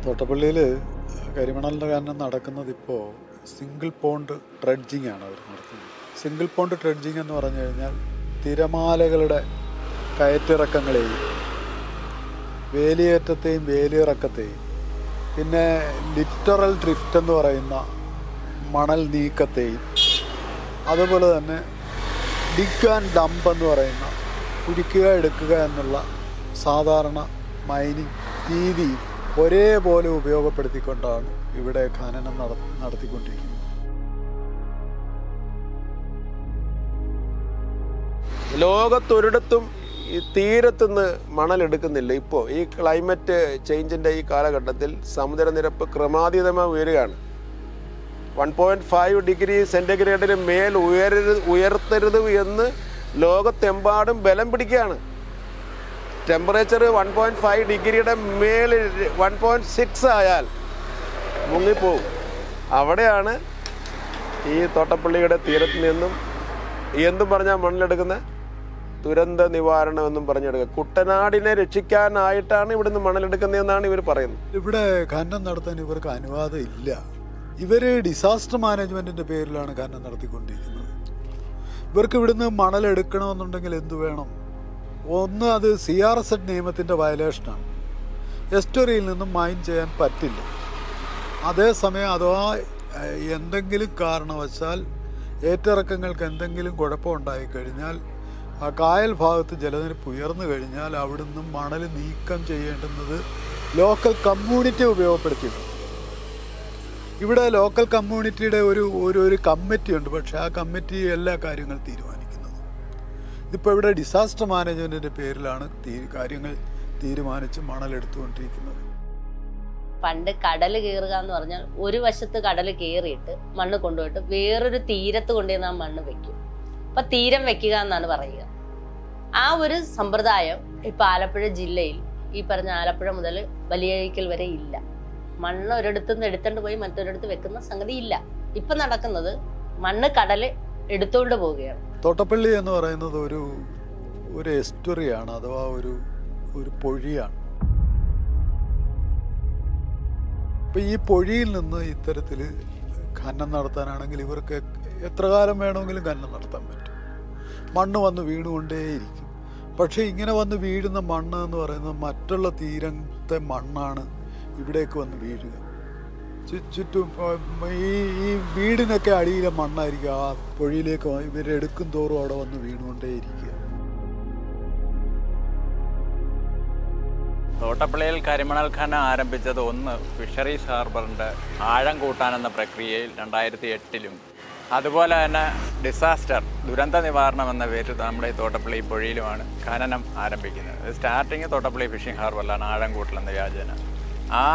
തോട്ടപ്പള്ളിയിൽ കരിമണലിൻ്റെ ഖനനം നടക്കുന്നത് ഇപ്പോൾ സിംഗിൾ പോണ്ട് ഡ്രഡ്ജിങ് ആണ് അവർ നടത്തുന്നത്. സിംഗിൾ പോണ്ട് ഡ്രഡ്ജിങ് എന്ന് പറഞ്ഞു കഴിഞ്ഞാൽ തിരമാലകളുടെ കയറ്റിറക്കങ്ങളെയും വേലിയേറ്റത്തെയും വേലിയിറക്കത്തെയും പിന്നെ ലിറ്ററൽ ഡ്രിഫ്റ്റ് എന്ന് പറയുന്ന മണൽ നീക്കത്തെയും അതുപോലെ തന്നെ ഡിഗ് ആൻഡ് ഡംപ് എന്ന് പറയുന്ന കുഴിക്കുക എടുക്കുക എന്നുള്ള സാധാരണ മൈനിങ് രീതി ഒരേപോലെ ഉപയോഗപ്പെടുത്തിക്കൊണ്ടാണ് ഇവിടെ ഖനനം നടത്തിക്കൊണ്ടിരിക്കുന്നത്. ലോകത്തൊരിടത്തും ഈ തീരത്തുനിന്ന് മണലെടുക്കുന്നില്ല. ഇപ്പോൾ ഈ ക്ലൈമറ്റ് ചേഞ്ചിൻ്റെ ഈ കാലഘട്ടത്തിൽ സമുദ്രനിരപ്പ് ക്രമാതീതമായി ഉയരുകയാണ്. 1.5 ഡിഗ്രി സെൻറ്റിഗ്രേഡിന് മേൽ ഉയർത്തരുത് എന്ന് ലോകത്തെമ്പാടും ബലം പിടിക്കുകയാണ്. ടെമ്പറേച്ചർ 1.5 ഡിഗ്രിയുടെ മേൽ 1.6 ആയാൽ മുങ്ങിപ്പോവും. അവിടെയാണ് ഈ തോട്ടപ്പള്ളിയുടെ തീരത്ത് നിന്നും എന്തും പറഞ്ഞാൽ മണലെടുക്കുന്ന ദുരന്ത നിവാരണം എന്നും പറഞ്ഞെടുക്കുക. കുട്ടനാടിനെ രക്ഷിക്കാനായിട്ടാണ് ഇവിടുന്ന് മണലെടുക്കുന്നതെന്നാണ് ഇവർ പറയുന്നത്. ഇവിടെ ഖനനം നടത്താൻ ഇവർക്ക് അനുവാദം ഇല്ല. ഇവർ ഡിസാസ്റ്റർ മാനേജ്മെൻറ്റിൻ്റെ പേരിലാണ് ഖനനം നടത്തിക്കൊണ്ടിരിക്കുന്നത്. ഇവർക്ക് ഇവിടുന്ന് മണലെടുക്കണമെന്നുണ്ടെങ്കിൽ എന്തു വേണം? ഒന്ന്, അത് CRZ നിയമത്തിൻ്റെ വയലേഷനാണ്. എസ്റ്ററിയിൽ നിന്നും മൈൻ ചെയ്യാൻ പറ്റില്ല. അതേസമയം അഥവാ എന്തെങ്കിലും കാരണവശാൽ ഏറ്റിറക്കങ്ങൾക്ക് എന്തെങ്കിലും കുഴപ്പമുണ്ടായിക്കഴിഞ്ഞാൽ ആ കായൽ ഭാഗത്ത് ജലനിരപ്പ് ഉയർന്നു കഴിഞ്ഞാൽ അവിടുന്ന് മണൽ നീക്കം ചെയ്യേണ്ടുന്നത് ലോക്കൽ കമ്മ്യൂണിറ്റി ഉപയോഗപ്പെടുത്തിയിട്ടുണ്ട്. ഇവിടെ ലോക്കൽ കമ്മ്യൂണിറ്റിയുടെ ഒരു കമ്മിറ്റിയുണ്ട്. പക്ഷേ ആ കമ്മിറ്റി എല്ലാ കാര്യങ്ങളും തീരുമാനിക്കുന്നത്. ഇതിപ്പോൾ ഇവിടെ ഡിസാസ്റ്റർ മാനേജ്മെൻറ്റിൻ്റെ പേരിലാണ് കാര്യങ്ങൾ തീരുമാനിച്ച് മണലെടുത്തുകൊണ്ടിരിക്കുന്നത്. പണ്ട് കടൽ കയറുക എന്ന് പറഞ്ഞാൽ ഒരു വശത്ത് കടൽ കയറിയിട്ട് മണ്ണ് കൊണ്ടുപോയിട്ട് വേറൊരു തീരത്ത് കൊണ്ടുവന്ന് ആ മണ്ണ് വെക്കും. അപ്പൊ തീരം വെക്കുക എന്നാണ് പറയുക. ആ ഒരു സമ്പ്രദായം ഇപ്പൊ ആലപ്പുഴ ജില്ലയിൽ ഈ പറഞ്ഞ ആലപ്പുഴ മുതൽ വലിയഴിക്കൽ വരെ ഇല്ല. മണ്ണ് ഒരിടത്തു നിന്ന് എടുത്തോണ്ട് പോയി മറ്റൊരിടത്ത് വെക്കുന്ന സംഗതി ഇല്ല. ഇപ്പൊ നടക്കുന്നത് മണ്ണ് കടല് എടുത്തുകൊണ്ട് പോവുകയാണ്. തോട്ടപ്പള്ളി എന്ന് പറയുന്നത് ഒരു എസ്റ്ററിയാണ്, അഥവാ ഒരു പൊഴിയാണ്. അപ്പം ഈ പൊഴിയിൽ നിന്ന് ഇത്തരത്തിൽ ഖനനം നടത്താനാണെങ്കിൽ ഇവർക്ക് എത്ര കാലം വേണമെങ്കിലും ഖനനം നടത്താൻ പറ്റും. മണ്ണ് വന്ന് വീണുകൊണ്ടേയിരിക്കും. പക്ഷേ ഇങ്ങനെ വന്ന് വീഴുന്ന മണ്ണ് എന്ന് പറയുന്നത് മറ്റുള്ള തീരത്തെ മണ്ണാണ് ഇവിടേക്ക് വന്ന് വീഴുക. ചുറ്റും ഈ വീടിനൊക്കെ അടിയിലെ മണ്ണായിരിക്കും ആ പുഴയിലേക്ക് ഇവരെടുക്കും തോറും അവിടെ വന്ന് വീണുകൊണ്ടേയിരിക്കുക. തോട്ടപ്പള്ളിയിൽ കരിമണൽ ഖനനം ആരംഭിച്ചത് ഫിഷറീസ് ഹാർബറിൻ്റെ ആഴം കൂട്ടാനെന്ന പ്രക്രിയയിൽ 2008 അതുപോലെ തന്നെ ഡിസാസ്റ്റർ ദുരന്ത നിവാരണം എന്ന പേരിൽ നമ്മുടെ ഈ തോട്ടപ്പള്ളി പുഴയിലുമാണ് ഖനനം ആരംഭിക്കുന്നത്. സ്റ്റാർട്ടിങ് തോട്ടപ്പള്ളി ഫിഷിംഗ് ഹാർബറിലാണ് ആഴം കൂട്ടലെന്ന വ്യാജേന. ആ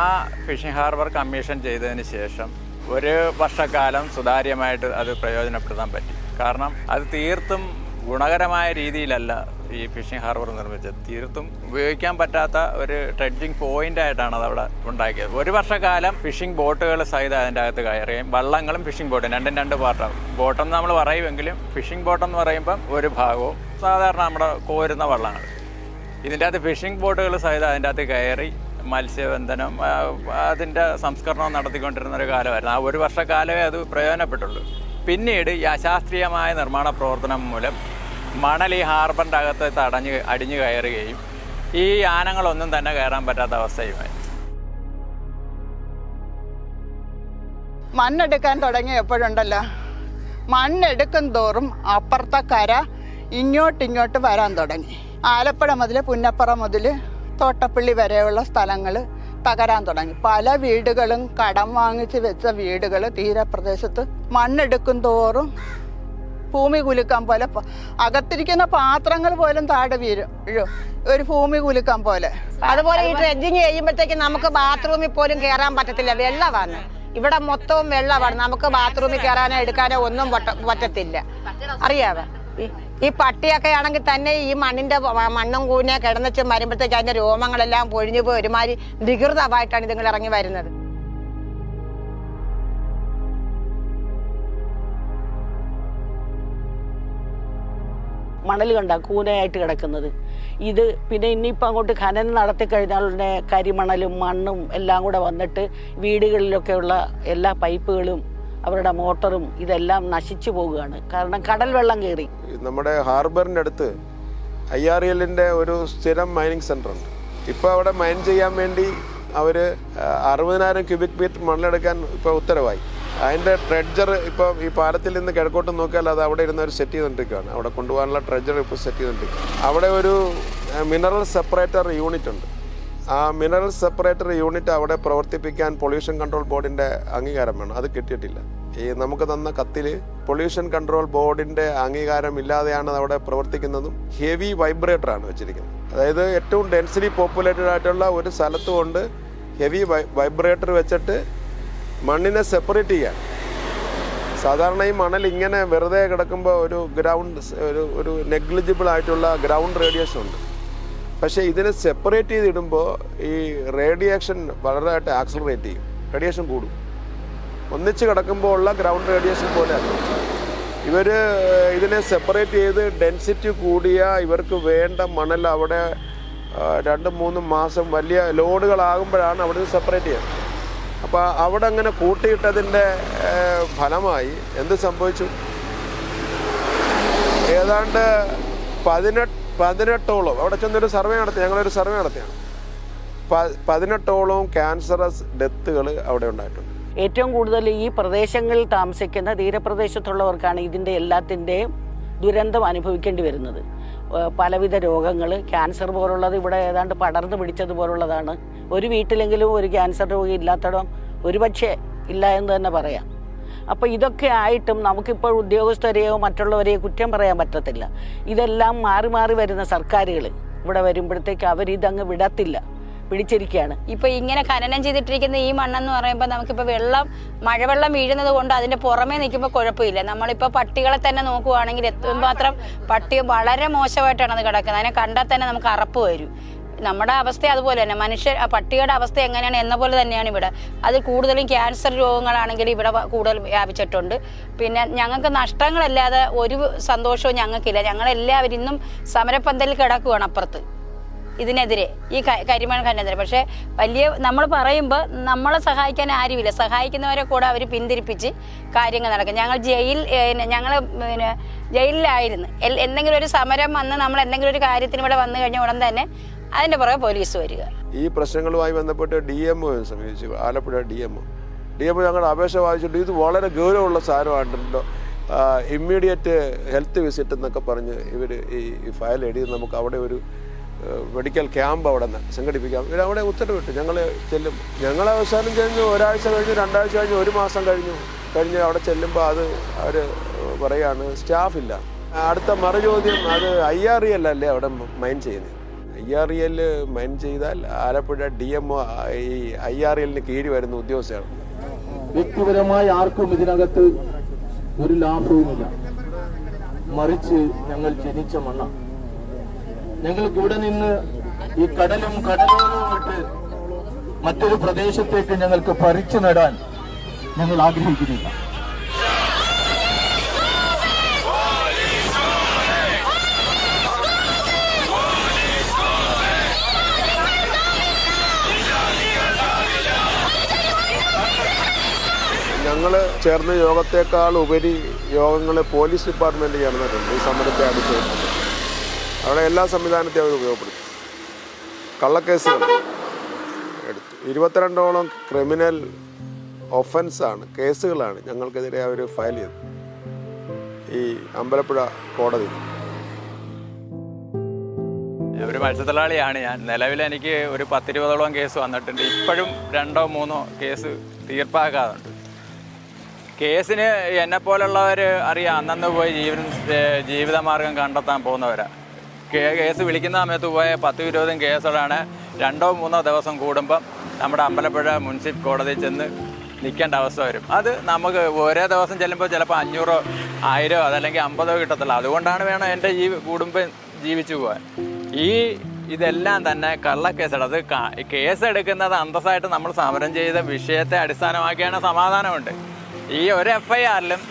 ഫിഷിംഗ് ഹാർബർ കമ്മീഷൻ ചെയ്തതിന് ശേഷം ഒരു വർഷക്കാലം സുതാര്യമായിട്ട് അത് പ്രയോജനപ്പെടുത്താൻ പറ്റി. കാരണം അത് തീർത്തും ഗുണകരമായ രീതിയിലല്ല ഈ ഫിഷിംഗ് ഹാർബർ നിർമ്മിച്ചത്. തീർത്തും ഉപയോഗിക്കാൻ പറ്റാത്ത ഒരു ട്രെഡ്ജിങ് പോയിന്റ് ആയിട്ടാണ് അത് അവിടെ ഉണ്ടാക്കിയത്. ഒരു വർഷക്കാലം ഫിഷിംഗ് ബോട്ടുകൾ സഹിതം അതിൻ്റെ അകത്ത് കയറുകയും വള്ളങ്ങളും ഫിഷിംഗ് ബോട്ടും രണ്ട് പാർട്ടാണ്. ബോട്ടെന്ന് നമ്മൾ പറയുമെങ്കിലും ഫിഷിംഗ് ബോട്ടെന്ന് പറയുമ്പം ഒരു ഭാഗവും സാധാരണ നമ്മുടെ കോരുന്ന വള്ളങ്ങൾ. ഇതിൻ്റെ അകത്ത് ഫിഷിംഗ് ബോട്ടുകൾ സഹിതം അതിൻ്റെ അകത്ത് കയറി മത്സ്യബന്ധനം അതിൻ്റെ സംസ്കരണം നടത്തിക്കൊണ്ടിരുന്ന ഒരു കാലമായിരുന്നു. ആ ഒരു വർഷക്കാലമേ അത് പ്രയോജനപ്പെട്ടുള്ളൂ. പിന്നീട് ഈ അശാസ്ത്രീയമായ നിർമ്മാണ പ്രവർത്തനം മൂലം മണൽ ഈ ഹാർബറിൻ്റെ അകത്ത് അടിഞ്ഞു കയറുകയും ഈ യാനങ്ങളൊന്നും തന്നെ കയറാൻ പറ്റാത്ത അവസ്ഥയുമായി. മണ്ണെടുക്കാൻ തുടങ്ങിയപ്പോഴുണ്ടല്ലോ, മണ്ണെടുക്കും തോറും അപ്പുറത്തെ കര ഇങ്ങോട്ട് വരാൻ തുടങ്ങി. ആലപ്പുഴ മുതൽ പുന്നപ്പുറ മുതൽ തോട്ടപ്പള്ളി വരെയുള്ള സ്ഥലങ്ങൾ തകരാൻ തുടങ്ങി. പല വീടുകളും കടം വാങ്ങിച്ച് വെച്ച വീടുകൾ തീരപ്രദേശത്ത് മണ്ണെടുക്കും തോറും ഭൂമി കുലുക്കാൻ പോലെ അകത്തിരിക്കുന്ന പാത്രങ്ങൾ പോലും താഴെ വീഴും, ഒരു ഭൂമി കുലുക്കാൻ പോലെ. അതുപോലെ ഈ ഡ്രെഡ്ജിങ് ചെയ്യുമ്പോഴത്തേക്ക് നമുക്ക് ബാത്റൂമിൽ പോലും കയറാൻ പറ്റത്തില്ല, വെള്ളമാണ് ഇവിടെ മൊത്തവും വെള്ളമാണ്. നമുക്ക് ബാത്റൂമിൽ കയറാനോ എടുക്കാനോ ഒന്നും പറ്റത്തില്ല. അറിയാവോ, ഈ പട്ടിയൊക്കെ ആണെങ്കിൽ തന്നെ ഈ മണ്ണും കൂനെ കിടന്നിച്ച് വരുമ്പോഴത്തേക്ക് അതിന്റെ രോമങ്ങളെല്ലാം പൊഴിഞ്ഞു പോയി ഒരുമാതിരി വികൃതമായിട്ടാണ് ഇതുങ്ങൾ ഇറങ്ങി വരുന്നത്. മണൽ കണ്ട കൂനയായിട്ട് കിടക്കുന്നത് ഇത്. പിന്നെ ഇനിയിപ്പോൾ അങ്ങോട്ട് ഖനനം നടത്തി കഴിഞ്ഞാൽ ഉടനെ കരിമണലും മണ്ണും എല്ലാം കൂടെ വന്നിട്ട് വീടുകളിലൊക്കെയുള്ള എല്ലാ പൈപ്പുകളും അവരുടെ മോട്ടറും ഇതെല്ലാം നശിച്ചു പോവുകയാണ്. കാരണം കടൽ വെള്ളം കയറി. നമ്മുടെ ഹാർബറിൻ്റെ അടുത്ത് IRLൻ്റെ ഒരു സ്ഥിരം മൈനിങ് സെൻ്റർ ഉണ്ട്. ഇപ്പോൾ അവിടെ മൈൻ ചെയ്യാൻ വേണ്ടി അവർ 60,000 ക്യൂബിക് മീറ്റർ മണ്ണെടുക്കാൻ ഇപ്പോൾ ഉത്തരവായി. അതിൻ്റെ ട്രെഡ്ജർ ഇപ്പോൾ ഈ പാലത്തിൽ നിന്ന് കിഴക്കോട്ട് നോക്കിയാൽ അത് അവിടെ ഇരുന്ന് ഒരു സെറ്റ് ചെയ്തുകൊണ്ടിരിക്കുകയാണ്. അവിടെ കൊണ്ടുപോകാനുള്ള ട്രെഡ്ജർ ഇപ്പോൾ സെറ്റ് ചെയ്തുകൊണ്ടിരിക്കുകയാണ്. അവിടെ ഒരു മിനറൽ സെപ്പറേറ്റർ യൂണിറ്റ് ഉണ്ട്. ആ മിനറൽ സെപ്പറേറ്റർ യൂണിറ്റ് അവിടെ പ്രവർത്തിപ്പിക്കാൻ പൊല്യൂഷൻ കൺട്രോൾ ബോർഡിൻ്റെ അംഗീകാരം വേണം. അത് കിട്ടിയിട്ടില്ല. ഈ നമുക്ക് തന്ന കത്തിൽ പൊല്യൂഷൻ കൺട്രോൾ ബോർഡിൻ്റെ അംഗീകാരം ഇല്ലാതെയാണ് അവിടെ പ്രവർത്തിക്കുന്നതും. ഹെവി വൈബ്രേറ്ററാണ് വെച്ചിരിക്കുന്നത്. അതായത് ഏറ്റവും ഡെൻസിറ്റി പോപ്പുലേറ്റഡ് ആയിട്ടുള്ള ഒരു സ്ഥലത്ത് കൊണ്ട് ഹെവി വൈബ്രേറ്റർ വെച്ചിട്ട് മണ്ണിനെ സെപ്പറേറ്റ് ചെയ്യാൻ. സാധാരണ ഈ മണൽ ഇങ്ങനെ വെറുതെ കിടക്കുമ്പോൾ ഒരു ഒരു നെഗ്ലിജിബിൾ ആയിട്ടുള്ള ഗ്രൗണ്ട് റേഡിയേഷൻ ഉണ്ട്. പക്ഷേ ഇതിനെ സെപ്പറേറ്റ് ചെയ്തിടുമ്പോൾ ഈ റേഡിയേഷൻ വളരെയായിട്ട് ആക്സലറേറ്റ് ചെയ്യും, റേഡിയേഷൻ കൂടും. ഒന്നിച്ച് കിടക്കുമ്പോൾ ഉള്ള ഗ്രൗണ്ട് റേഡിയേഷൻ പോലെയല്ല. ഇവർ ഇതിനെ സെപ്പറേറ്റ് ചെയ്ത് ഡെൻസിറ്റി കൂടിയ ഇവർക്ക് വേണ്ട മണൽ അവിടെ 2-3 മാസം വലിയ ലോഡുകളാകുമ്പോഴാണ് അവിടെ നിന്ന് സെപ്പറേറ്റ് ചെയ്യുന്നത്. അപ്പോൾ അവിടെ അങ്ങനെ കൂട്ടിയിട്ടതിൻ്റെ ഫലമായി എന്ത് സംഭവിച്ചു? ഏതാണ്ട് 18ഓളം അവിടെ ചെന്നൊരു സർവേ നടത്തി, ഞങ്ങളൊരു സർവേ നടത്തിയാണ്. 18ഓളം ക്യാൻസറസ് ഡെത്തുകൾ അവിടെ ഉണ്ടായിട്ടുണ്ട്. ഏറ്റവും കൂടുതൽ ഈ പ്രദേശങ്ങളിൽ താമസിക്കുന്ന തീരപ്രദേശത്തുള്ളവർക്കാണ് ഇതിൻ്റെ എല്ലാത്തിൻ്റെയും ദുരന്തം അനുഭവിക്കേണ്ടി വരുന്നത്. പലവിധ രോഗങ്ങൾ, ക്യാൻസർ പോലുള്ളത് ഇവിടെ ഏതാണ്ട് പടർന്നു പിടിച്ചതുപോലുള്ളതാണ്. ഒരു വീട്ടിലെങ്കിലും ഒരു ക്യാൻസർ രോഗി ഇല്ലാത്തടം ഒരുപക്ഷെ ഇല്ല എന്ന് തന്നെ പറയാം. അപ്പോൾ ഇതൊക്കെ ആയിട്ടും നമുക്കിപ്പോൾ ഉദ്യോഗസ്ഥരെയോ മറ്റുള്ളവരെയോ കുറ്റം പറയാൻ പറ്റത്തില്ല. ഇതെല്ലാം മാറി മാറി വരുന്ന സർക്കാരുകൾ ഇവിടെ വരുമ്പോഴത്തേക്ക് അവരിതങ്ങ് വിടത്തില്ല, പിടിച്ചിരിക്കുകയാണ്. ഇപ്പൊ ഇങ്ങനെ ഖനനം ചെയ്തിട്ടിരിക്കുന്ന ഈ മണ്ണെന്ന് പറയുമ്പോൾ നമുക്കിപ്പോൾ മഴവെള്ളം വീഴുന്നത് കൊണ്ട് അതിന്റെ പുറമേ നിൽക്കുമ്പോൾ കുഴപ്പമില്ല. നമ്മളിപ്പോൾ പട്ടികളെ തന്നെ നോക്കുവാണെങ്കിൽ എത്രമാത്രം പട്ടി വളരെ മോശമായിട്ടാണ് അത് കിടക്കുന്നത്. അതിനെ കണ്ടാൽ തന്നെ നമുക്ക് അറപ്പ് വരും. നമ്മുടെ അവസ്ഥ അതുപോലെ തന്നെ, പട്ടിയുടെ അവസ്ഥ എങ്ങനെയാണ് എന്ന പോലെ തന്നെയാണ് ഇവിടെ. അത് കൂടുതലും ക്യാൻസർ രോഗങ്ങളാണെങ്കിൽ ഇവിടെ കൂടുതൽ വ്യാപിച്ചിട്ടുണ്ട്. പിന്നെ ഞങ്ങൾക്ക് നഷ്ടങ്ങളല്ലാതെ ഒരു സന്തോഷവും ഞങ്ങൾക്കില്ല. ഞങ്ങളെല്ലാവരും ഇന്നും സമരപ്പന്തലിൽ കിടക്കുകയാണ് അപ്പുറത്ത് ഇതിനെതിരെ, ഈ കരിമണൽ ഖനനത്തിനെതിരെ. പക്ഷേ നമ്മൾ പറയുമ്പോൾ നമ്മളെ സഹായിക്കാൻ ആരുമില്ല. സഹായിക്കുന്നവരെ കൂടെ അവർ പിന്തിരിപ്പിച്ച് കാര്യങ്ങൾ നടക്കും. ഞങ്ങൾ ജയിലിലായിരുന്നു. എന്തെങ്കിലും ഒരു സമരം വന്ന് നമ്മൾ എന്തെങ്കിലും ഒരു കാര്യത്തിന് ഇവിടെ വന്നു കഴിഞ്ഞാൽ ഉടൻ തന്നെ അതിൻ്റെ പുറകെ പോലീസ് വരിക. ഈ പ്രശ്നങ്ങളുമായി ബന്ധപ്പെട്ട് DMO സമീപിച്ചു. ആലപ്പുഴ DMO ഞങ്ങളുടെ അപേക്ഷ വായിച്ചിട്ട് ഇത് വളരെ ഗൗരവമുള്ള സാധനമായിട്ടുണ്ടല്ലോ, ഇമ്മീഡിയറ്റ് ഹെൽത്ത് വിസിറ്റ് എന്നൊക്കെ പറഞ്ഞ് ഇവർ ഈ ഫയൽ എഴുതി നമുക്ക് അവിടെ ഒരു മെഡിക്കൽ ക്യാമ്പ് അവിടെ സംഘടിപ്പിക്കാം. ഇവരവിടെ ഉത്തരവിട്ടു. ഞങ്ങൾ ചെല്ലും. ഞങ്ങൾ അവസാനം കഴിഞ്ഞു, ഒരാഴ്ച കഴിഞ്ഞു, 2 ആഴ്ച കഴിഞ്ഞു, 1 മാസം കഴിഞ്ഞ് അവിടെ ചെല്ലുമ്പോൾ അത് അവർ പറയാണ് സ്റ്റാഫില്ല. അടുത്ത മറുചോദ്യം, അത് IREL അല്ലേ അവിടെ മൈൻ ചെയ്യുന്നത്? IREL മൈൻ ചെയ്താൽ ആലപ്പുഴ DMO ഈ IRELന് കീഴ് വരുന്ന ഉദ്യോഗസ്ഥയാണ്. വ്യക്തിപരമായി ആർക്കും ഇതിനകത്ത് ഒരു ലാഭവുമില്ല. മറിച്ച് ഞങ്ങൾ ജനിച്ച മണ്ണ. ഞങ്ങൾക്ക് ഇവിടെ നിന്ന് ഈ കടലും കടലോരവും വിട്ട് മറ്റൊരു പ്രദേശത്തേക്ക് ഞങ്ങൾക്ക് പറിച്ചു നടാൻ ഞങ്ങൾ ആഗ്രഹിക്കുന്നില്ല. ഞങ്ങൾ ചേർന്ന യോഗത്തേക്കാൾ ഉപരി യോഗങ്ങൾ പോലീസ് ഡിപ്പാർട്ട്മെൻറ്റ് ചേർന്നിട്ടുണ്ട്. ഈ സമരത്തെ അടിച്ചേക്കുന്നത് അവിടെ എല്ലാ സംവിധാനത്തെയും അവർ ഉപയോഗപ്പെടുത്തി. കള്ളക്കേസുകൾ എടുത്തു. 22ഓളം ക്രിമിനൽ ഒഫൻസാണ്, കേസുകളാണ് ഞങ്ങൾക്കെതിരെ അവർ ഫയൽ ചെയ്തത് ഈ അമ്പലപ്പുഴ കോടതി. ഒരു മത്സ്യത്തൊഴിലാളിയാണ് ഞാൻ. നിലവിൽ എനിക്ക് ഒരു 10-20ഓളം കേസ് വന്നിട്ടുണ്ട്. ഇപ്പോഴും 2-3 കേസ് തീർപ്പാക്കാറുണ്ട്. കേസിന് എന്നെപ്പോലുള്ളവർ അറിയാം, അന്നന്ന് പോയി ജീവിതമാർഗം കണ്ടെത്താൻ പോകുന്നവരാണ്. കേസ് വിളിക്കുന്ന സമയത്ത് പോയ 10-20 കേസുകളാണ് 2-3 ദിവസം കൂടുമ്പം നമ്മുടെ അമ്പലപ്പുഴ മുനിസിപ്പൽ കോടതിയിൽ ചെന്ന് നിൽക്കേണ്ട അവസ്ഥ വരും. അത് നമുക്ക് ഒരേ ദിവസം ചെല്ലുമ്പോൾ ചിലപ്പോൾ 500, 1000 അതല്ലെങ്കിൽ 50 കിട്ടത്തില്ല. അതുകൊണ്ടാണ് വേണം എൻ്റെ കുടുംബം ജീവിച്ചു പോകാൻ. ഇതെല്ലാം തന്നെ കള്ളക്കേസാണ്. അത് കേസെടുക്കുന്നത് അന്തസ്സായിട്ട് നമ്മൾ സമരം ചെയ്ത വിഷയത്തെ അടിസ്ഥാനമാക്കിയാണ് സമാധാനമുണ്ട്. ഈ ഒരു FIRലും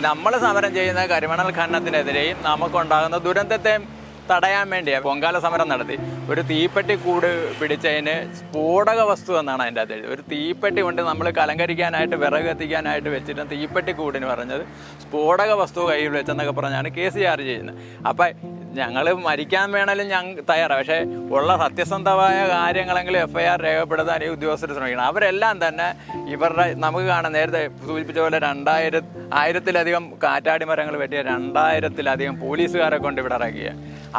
നമ്മൾ സമരം ചെയ്യുന്ന കരിമണൽ ഖനനത്തിനെതിരെയും നമുക്കുണ്ടാകുന്ന ദുരന്തത്തെയും തടയാൻ വേണ്ടിയാണ് പൊങ്കാല സമരം നടത്തി. ഒരു തീപ്പെട്ടി കൂട് പിടിച്ചതിന് സ്ഫോടക വസ്തു എന്നാണ് അതിൻ്റെ അകത്ത്. ഒരു തീപ്പെട്ടി കൊണ്ട് നമ്മൾ കലങ്കരിക്കാനായിട്ട് വിറക് എത്തിക്കാനായിട്ട് വെച്ചിട്ട് തീപ്പെട്ടി കൂടിന് പറഞ്ഞത് സ്ഫോടക വസ്തു കയ്യിൽ വെച്ചെന്നൊക്കെ പറഞ്ഞാണ് കേസ് ചാർജ് ചെയ്യുന്നത്. അപ്പം ഞങ്ങൾ മരിക്കാൻ വേണമെങ്കിലും ഞങ്ങൾ തയ്യാറാണ്. പക്ഷേ ഉള്ള സത്യസന്ധമായ കാര്യങ്ങളെങ്കിലും FIR രേഖപ്പെടുത്താൻ ഈ ഉദ്യോഗസ്ഥർ ശ്രമിക്കണം. അവരെല്ലാം തന്നെ ഇവരുടെ നമുക്ക് കാണാം, നേരത്തെ സൂചിപ്പിച്ച പോലെ 1000-ലധികം കാറ്റാടി മരങ്ങൾ വെട്ടിയ 2000-ലധികം പോലീസുകാരെ കൊണ്ട് ഇവിടെ ഇറക്കിയ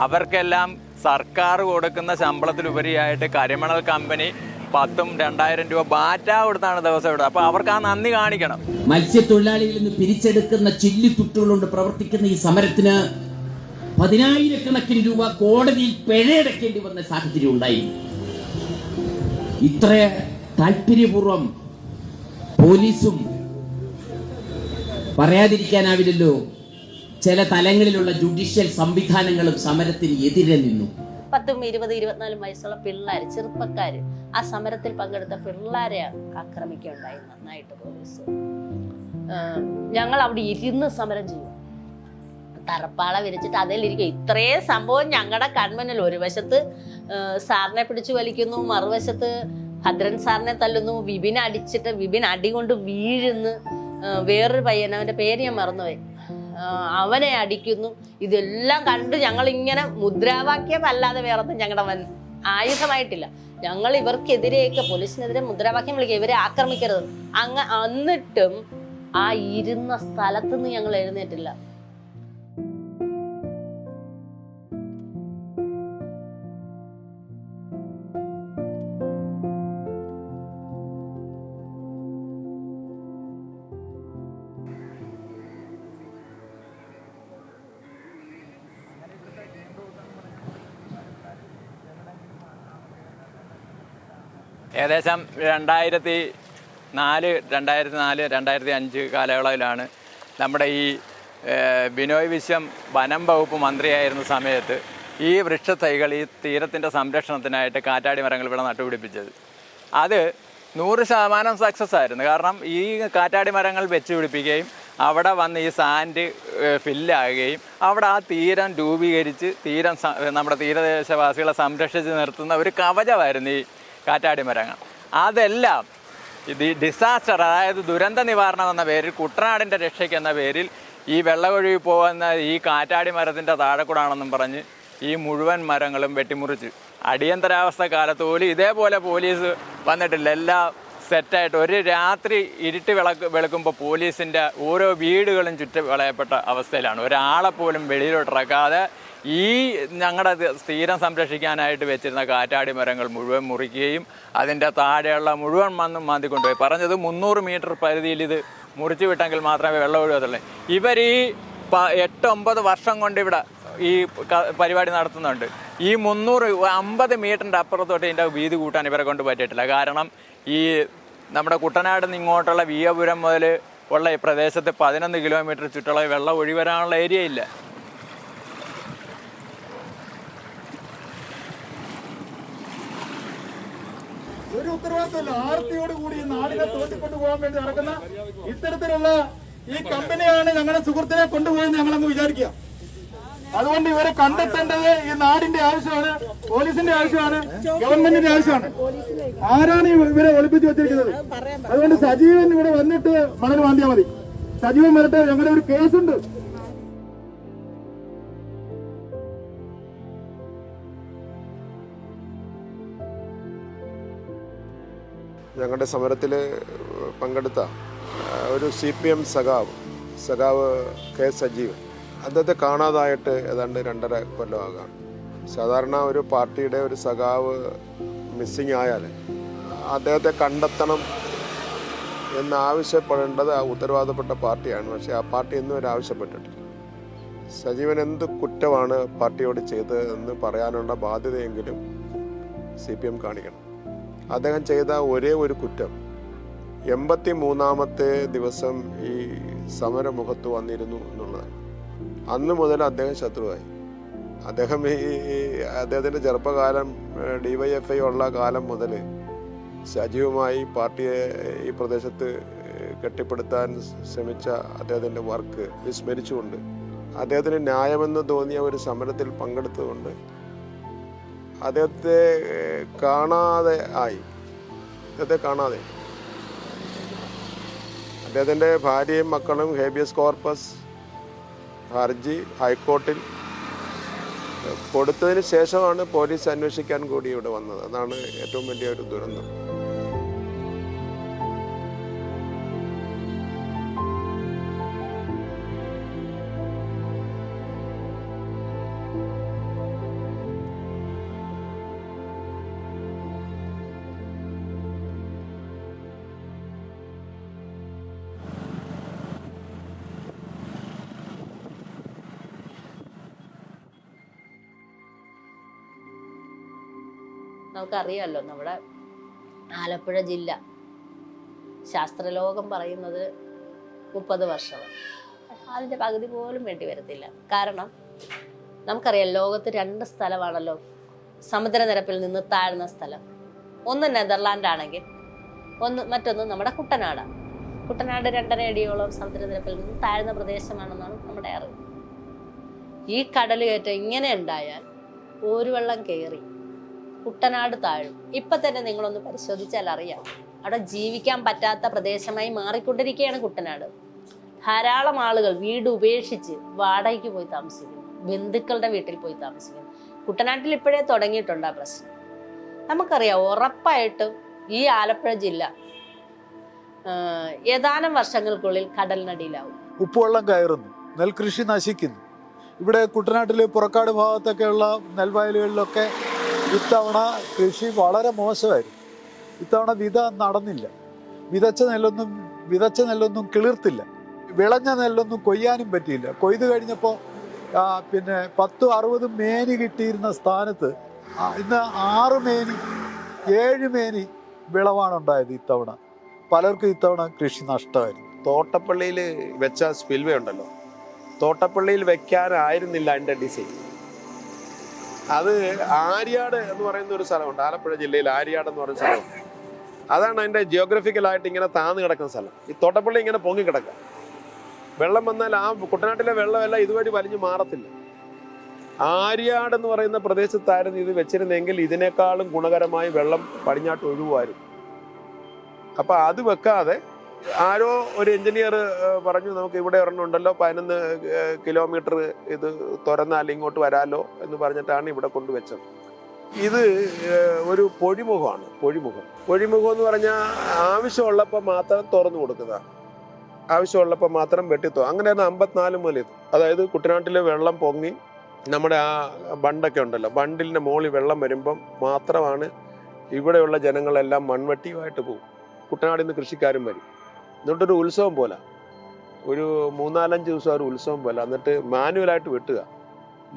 അവർക്കെല്ലാം സർക്കാർ കൊടുക്കുന്ന ശമ്പളത്തിലുപരിയായിട്ട് കരിമണൽ കമ്പനി 10,000-2000 രൂപ ബാറ്റ കൊടുത്താണ് ദിവസം ഇവിടെ. അപ്പോൾ അവർക്ക് ആ നന്ദി കാണിക്കണം. മത്സ്യത്തൊഴിലാളികളിൽ നിന്ന് പിരിച്ചെടുക്കുന്ന ചില്ലിത്തുട്ടുകളുകൊണ്ട് പ്രവർത്തിക്കുന്ന ഈ സമരത്തിന് 10,000-കണക്കിന് രൂപ കോടതിയിൽ പിഴയടക്കേണ്ടി വന്ന സാഹചര്യം ഉണ്ടായി. ഇത്ര താല്പര്യപൂർവം പോലീസും പറയാതിരിക്കാനാവില്ലല്ലോ ചില തലങ്ങളിലുള്ള ജുഡീഷ്യൽ സംവിധാനങ്ങളും സമരത്തിന് എതിരെ നിന്നു. 10, 20, 24 വയസ്സുള്ള പിള്ളേർ, ചെറുപ്പക്കാര് ആ സമരത്തിൽ പങ്കെടുത്ത പിള്ളേരെ ആക്രമിക്കുകയുണ്ടായി നന്നായിട്ട് പോലീസ്. ഞങ്ങൾ അവിടെ ഇരുന്ന് സമരം ചെയ്യും, തറപ്പാള വിരിച്ചിട്ട് അതിലിരിക്കും. ഇത്രയും സംഭവം ഞങ്ങളുടെ കൺമുന്നിൽ. ഒരു വശത്ത് സാറിനെ പിടിച്ചു വലിക്കുന്നു, മറുവശത്ത് ഭദ്രൻ സാറിനെ തല്ലുന്നു, വിപിൻ അടിച്ചിട്ട് വിപിൻ അടി കൊണ്ട് വീഴുന്നു, വേറൊരു പയ്യൻ, അവൻ്റെ പേര് ഞാൻ മറന്നുപോയി, അവനെ അടിക്കുന്നു. ഇതെല്ലാം കണ്ട് ഞങ്ങളിങ്ങനെ മുദ്രാവാക്യമല്ലാതെ വേറൊന്നും ഞങ്ങളുടെ ആയുധമായിട്ടില്ല. ഞങ്ങൾ ഇവർക്കെതിരെയൊക്കെ പോലീസിനെതിരെ മുദ്രാവാക്യം വിളിക്കുക, ഇവരെ ആക്രമിക്കരുത്. എന്നിട്ടും ആ ഇരുന്ന സ്ഥലത്തുനിന്ന് ഞങ്ങൾ എഴുന്നേറ്റില്ല. ഏകദേശം 2004, 2005 കാലയളവിലാണ് നമ്മുടെ ഈ ബിനോയ് വിശ്വം വനം വകുപ്പ് മന്ത്രിയായിരുന്ന സമയത്ത് ഈ വൃക്ഷത്തൈകൾ ഈ തീരത്തിൻ്റെ സംരക്ഷണത്തിനായിട്ട് കാറ്റാടി മരങ്ങൾ ഇവിടെ നട്ടുപിടിപ്പിച്ചത്. അത് 100% സക്സസ് ആയിരുന്നു. കാരണം ഈ കാറ്റാടി മരങ്ങൾ വെച്ച് പിടിപ്പിക്കുകയും അവിടെ വന്ന് ഈ സാൻഡ് ഫില്ലാകുകയും അവിടെ ആ തീരം രൂപീകരിച്ച് നമ്മുടെ തീരദേശവാസികളെ സംരക്ഷിച്ച് നിർത്തുന്ന ഒരു കവചമായിരുന്നു ഈ കാറ്റാടി മരങ്ങൾ. അതെല്ലാം ഇത് ഡിസാസ്റ്റർ, അതായത് ദുരന്ത നിവാരണം എന്ന പേരിൽ, കുട്ടനാടിൻ്റെ രക്ഷയ്ക്ക് എന്ന പേരിൽ ഈ വെള്ളമൊഴുകി പോകുന്ന ഈ കാറ്റാടി മരത്തിൻ്റെ താഴെക്കൂടാണെന്നും പറഞ്ഞ് ഈ മുഴുവൻ മരങ്ങളും വെട്ടിമുറിച്ച് അടിയന്തരാവസ്ഥ കാലത്ത് പോലും ഇതേപോലെ പോലീസ് വന്നിട്ടില്ല. എല്ലാ സെറ്റായിട്ട് ഒരു രാത്രി ഇരുട്ട് വെളുക്കുമ്പോൾ പോലീസിൻ്റെ ഓരോ വീടുകളും ചുറ്റി വളയപ്പെട്ട അവസ്ഥയിലാണ്. ഒരാളെ പോലും വെളിയിലോട്ട് ഇറക്കാതെ ഈ ഞങ്ങളുടെ സ്ഥിരം സംരക്ഷിക്കാനായിട്ട് വെച്ചിരുന്ന കാറ്റാടി മരങ്ങൾ മുഴുവൻ മുറിക്കുകയും അതിൻ്റെ താഴെയുള്ള മുഴുവൻ മണ്ണും മാന്തിക്കൊണ്ടുപോയി. പറഞ്ഞത് 300 മീറ്റർ പരിധിയിൽ ഇത് മുറിച്ചു വിട്ടെങ്കിൽ മാത്രമേ വെള്ളം ഒഴുകത്തുള്ളൂ. ഇവർ ഈ 8-9 വർഷം കൊണ്ട് ഇവിടെ ഈ പരിപാടി നടത്തുന്നുണ്ട്. ഈ 350 മീറ്ററിൻ്റെ അപ്പുറത്തോട്ട് ഇതിൻ്റെ വീതി കൂട്ടാൻ ഇവരെ കൊണ്ട് പറ്റിയിട്ടില്ല. കാരണം ഈ നമ്മുടെ കുട്ടനാട് നിന്ന് ഇങ്ങോട്ടുള്ള വിയപുരം മുതൽ ഉള്ള ഈ പ്രദേശത്ത് 11 കിലോമീറ്റർ ചുറ്റളവ് വെള്ളം ഒഴിവരാനുള്ള ഏരിയ ഇല്ല. ഒരു ഉത്തരവാദിത്തമില്ല. ആർത്തിയോടുകൂടി ഈ നാടിനെ തോറ്റിക്കൊണ്ടു പോകാൻ വേണ്ടി നടക്കുന്ന ഇത്തരത്തിലുള്ള ഈ കമ്പനിയാണ് ഞങ്ങളുടെ സുഹൃത്തിനെ കൊണ്ടുപോയെന്ന് ഞങ്ങളങ്ങ് വിചാരിക്കുക. അതുകൊണ്ട് ഇവരെ കണ്ടെത്തേണ്ടത് ഈ നാടിന്റെ ആവശ്യമാണ്, പോലീസിന്റെ ആവശ്യമാണ്, ഗവൺമെന്റിന്റെ ആവശ്യമാണ്. ആരാണ് ഇവരെ ഒളിപ്പിച്ച് വെച്ചിരിക്കുന്നത്? അതുകൊണ്ട് സജീവൻ ഇവിടെ വന്നിട്ട് മണൽ മാന്തിയാൽ മതി. സജീവൻ വരട്ടെ, ഞങ്ങളുടെ ഒരു കേസുണ്ട്. ഞങ്ങളുടെ സമരത്തിൽ പങ്കെടുത്ത ഒരു CPM സഖാവ് കെ സജീവൻ, അദ്ദേഹത്തെ കാണാതായിട്ട് ഏതാണ്ട് 2.5 കൊല്ലമാകാം. സാധാരണ ഒരു പാർട്ടിയുടെ ഒരു സഖാവ് മിസ്സിങ് ആയാൽ അദ്ദേഹത്തെ കണ്ടെത്തണം എന്നാവശ്യപ്പെടേണ്ടത് ആ ഉത്തരവാദപ്പെട്ട പാർട്ടിയാണ്. പക്ഷേ ആ പാർട്ടി ഇന്നും ഒരു ആവശ്യപ്പെട്ടിട്ടില്ല. സജീവൻ എന്ത് കുറ്റമാണ് പാർട്ടിയോട് ചെയ്തതെന്ന് പറയാനുള്ള ബാധ്യതയെങ്കിലും CPM കാണിക്കണം. അദ്ദേഹം ചെയ്ത ഒരേ ഒരു കുറ്റം 83ാമത്തെ ദിവസം ഈ സമരമുഖത്ത് വന്നിരുന്നു എന്നുള്ളതാണ്. അന്ന് മുതൽ അദ്ദേഹം ശത്രുവായി. അദ്ദേഹം അദ്ദേഹത്തിൻ്റെ ചെറുപ്പകാലം DYFI ഉള്ള കാലം മുതൽ സജീവമായി പാർട്ടിയെ ഈ പ്രദേശത്ത് കെട്ടിപ്പടുത്താൻ ശ്രമിച്ച അദ്ദേഹത്തിൻ്റെ വർക്ക് വിസ്മരിച്ചുകൊണ്ട് അദ്ദേഹത്തിന് ന്യായമെന്ന് തോന്നിയ ഒരു സമരത്തിൽ പങ്കെടുത്തുകൊണ്ട് അദ്ദേഹത്തെ കാണാതെ ആയി. അദ്ദേഹത്തിൻ്റെ ഭാര്യയും മക്കളും ഹേബിയസ് കോർപ്പസ് ഹർജി ഹൈക്കോർട്ടിൽ കൊടുത്തതിന് ശേഷമാണ് പോലീസ് അന്വേഷിക്കാൻ കൂടി ഇവിടെ വന്നത്. അതാണ് ഏറ്റവും വലിയ ഒരു ദുരന്തം. നമുക്കറിയാമല്ലോ, നമ്മുടെ ആലപ്പുഴ ജില്ല ശാസ്ത്രലോകം പറയുന്നത് 30 വർഷമാണ്. അതിൻ്റെ പകുതി പോലും വേണ്ടി വരത്തില്ല. കാരണം നമുക്കറിയാം, ലോകത്ത് 2 സ്ഥലമാണല്ലോ സമുദ്രനിരപ്പിൽ നിന്ന് താഴ്ന്ന സ്ഥലം. ഒന്ന് നെതർലാൻഡ് ആണെങ്കിൽ മറ്റൊന്ന് നമ്മുടെ കുട്ടനാടാണ്. കുട്ടനാട് 2.5 അടിയോളം സമുദ്രനിരപ്പിൽ നിന്ന് താഴ്ന്ന പ്രദേശമാണെന്നാണ് നമ്മുടെ അറിവ്. ഈ കടലുകയറ്റം ഇങ്ങനെ ഉണ്ടായാൽ ഒരു വെള്ളം കയറി കുട്ടനാട് താഴും. ഇപ്പൊ തന്നെ നിങ്ങളൊന്ന് പരിശോധിച്ചാൽ അറിയാം, അവിടെ ജീവിക്കാൻ പറ്റാത്ത പ്രദേശമായി മാറിക്കൊണ്ടിരിക്കുകയാണ് കുട്ടനാട്. ധാരാളം ആളുകൾ വീട് ഉപേക്ഷിച്ച് വാടകയ്ക്ക് പോയി താമസിക്കുന്നു, ബന്ധുക്കളുടെ വീട്ടിൽ പോയി താമസിക്കുന്നു. കുട്ടനാട്ടിൽ ഇപ്പോഴേ തുടങ്ങിയിട്ടുണ്ട് ആ പ്രശ്നം. നമുക്കറിയാം, ഉറപ്പായിട്ടും ഈ ആലപ്പുഴ ജില്ല ഏതാനും വർഷങ്ങൾക്കുള്ളിൽ കടലിനടിയിലാവും. ഉപ്പുവെള്ളം കയറുന്നു, നെൽകൃഷി നശിക്കുന്നു. ഇവിടെ കുട്ടനാട്ടിൽ പുറക്കാട് ഭാഗത്തൊക്കെയുള്ള നെൽവയലുകളിലൊക്കെ ഇത്തവണ കൃഷി വളരെ മോശമായിരുന്നു. ഇത്തവണ വിത നടന്നില്ല. വിതച്ച നെല്ലൊന്നും കിളിർത്തില്ല. വിളഞ്ഞ നെല്ലൊന്നും കൊയ്യാനും പറ്റിയില്ല. കൊയ്ത് കഴിഞ്ഞപ്പോൾ 10-60 മേനി കിട്ടിയിരുന്ന സ്ഥാനത്ത് ഇന്ന് 6 മേനി 7 മേനി വിളവാണ് ഉണ്ടായത് ഇത്തവണ. പലർക്കും ഇത്തവണ കൃഷി നഷ്ടമായിരുന്നു. തോട്ടപ്പള്ളിയിൽ വെച്ച സ്പിൽവേ ഉണ്ടല്ലോ, തോട്ടപ്പള്ളിയിൽ വെക്കാനായിരുന്നില്ല അതിൻ്റെ ഡിസൈൻ. അത് ആര്യാട് എന്ന് പറയുന്ന ഒരു സ്ഥലമുണ്ട്, ആലപ്പുഴ ജില്ലയിൽ ആര്യാട് എന്ന് പറയുന്ന സ്ഥലമുണ്ട്. അതാണ് അതിൻ്റെ ജിയോഗ്രഫിക്കലായിട്ട് ഇങ്ങനെ താന്ന് കിടക്കുന്ന സ്ഥലം. ഈ തോട്ടപ്പള്ളി ഇങ്ങനെ പൊങ്ങി കിടക്കുക. വെള്ളം വന്നാൽ ആ കുട്ടനാട്ടിലെ വെള്ളമെല്ലാം ഇതുവഴി വലിഞ്ഞു മാറത്തില്ല. ആര്യാട് എന്ന് പറയുന്ന പ്രദേശത്തായിരുന്നു ഇത് വെച്ചിരുന്നെങ്കിൽ ഇതിനേക്കാളും ഗുണകരമായി വെള്ളം പടിഞ്ഞാട്ട് ഒഴുകുമായിരുന്നു. അപ്പം അത് വെക്കാതെ ആരോ ഒരു എഞ്ചിനീയർ പറഞ്ഞു, നമുക്ക് ഇവിടെ ഒരെണ്ണമുണ്ടല്ലോ 11 കിലോമീറ്റർ ഇത് തുറന്നാൽ ഇങ്ങോട്ട് വരാലോ എന്ന് പറഞ്ഞിട്ടാണ് ഇവിടെ കൊണ്ടുവച്ചത്. ഇത് ഒരു പൊഴിമുഖമാണ്. പൊഴിമുഖം എന്ന് പറഞ്ഞാൽ ആവശ്യമുള്ളപ്പോൾ മാത്രം തുറന്നു കൊടുക്കുക, ആവശ്യമുള്ളപ്പോൾ മാത്രം അങ്ങനെയാണ് 54 മുതൽ ഇത്. അതായത് കുട്ടനാട്ടിലെ വെള്ളം പൊങ്ങി നമ്മുടെ ആ ബണ്ടൊക്കെ ഉണ്ടല്ലോ, ബണ്ടിലിൻ്റെ മുകളിൽ വെള്ളം വരുമ്പം മാത്രമാണ് ഇവിടെയുള്ള ജനങ്ങളെല്ലാം മൺവെട്ടിയുമായിട്ട് പോകും. കുട്ടനാടിൽ നിന്ന് കൃഷിക്കാരും വരും. എന്നിട്ടൊരു ഉത്സവം പോലെ, ഒരു 3-4 ദിവസം ഒരു ഉത്സവം പോലെ. എന്നിട്ട് മാനുവലായിട്ട് വെട്ടുക,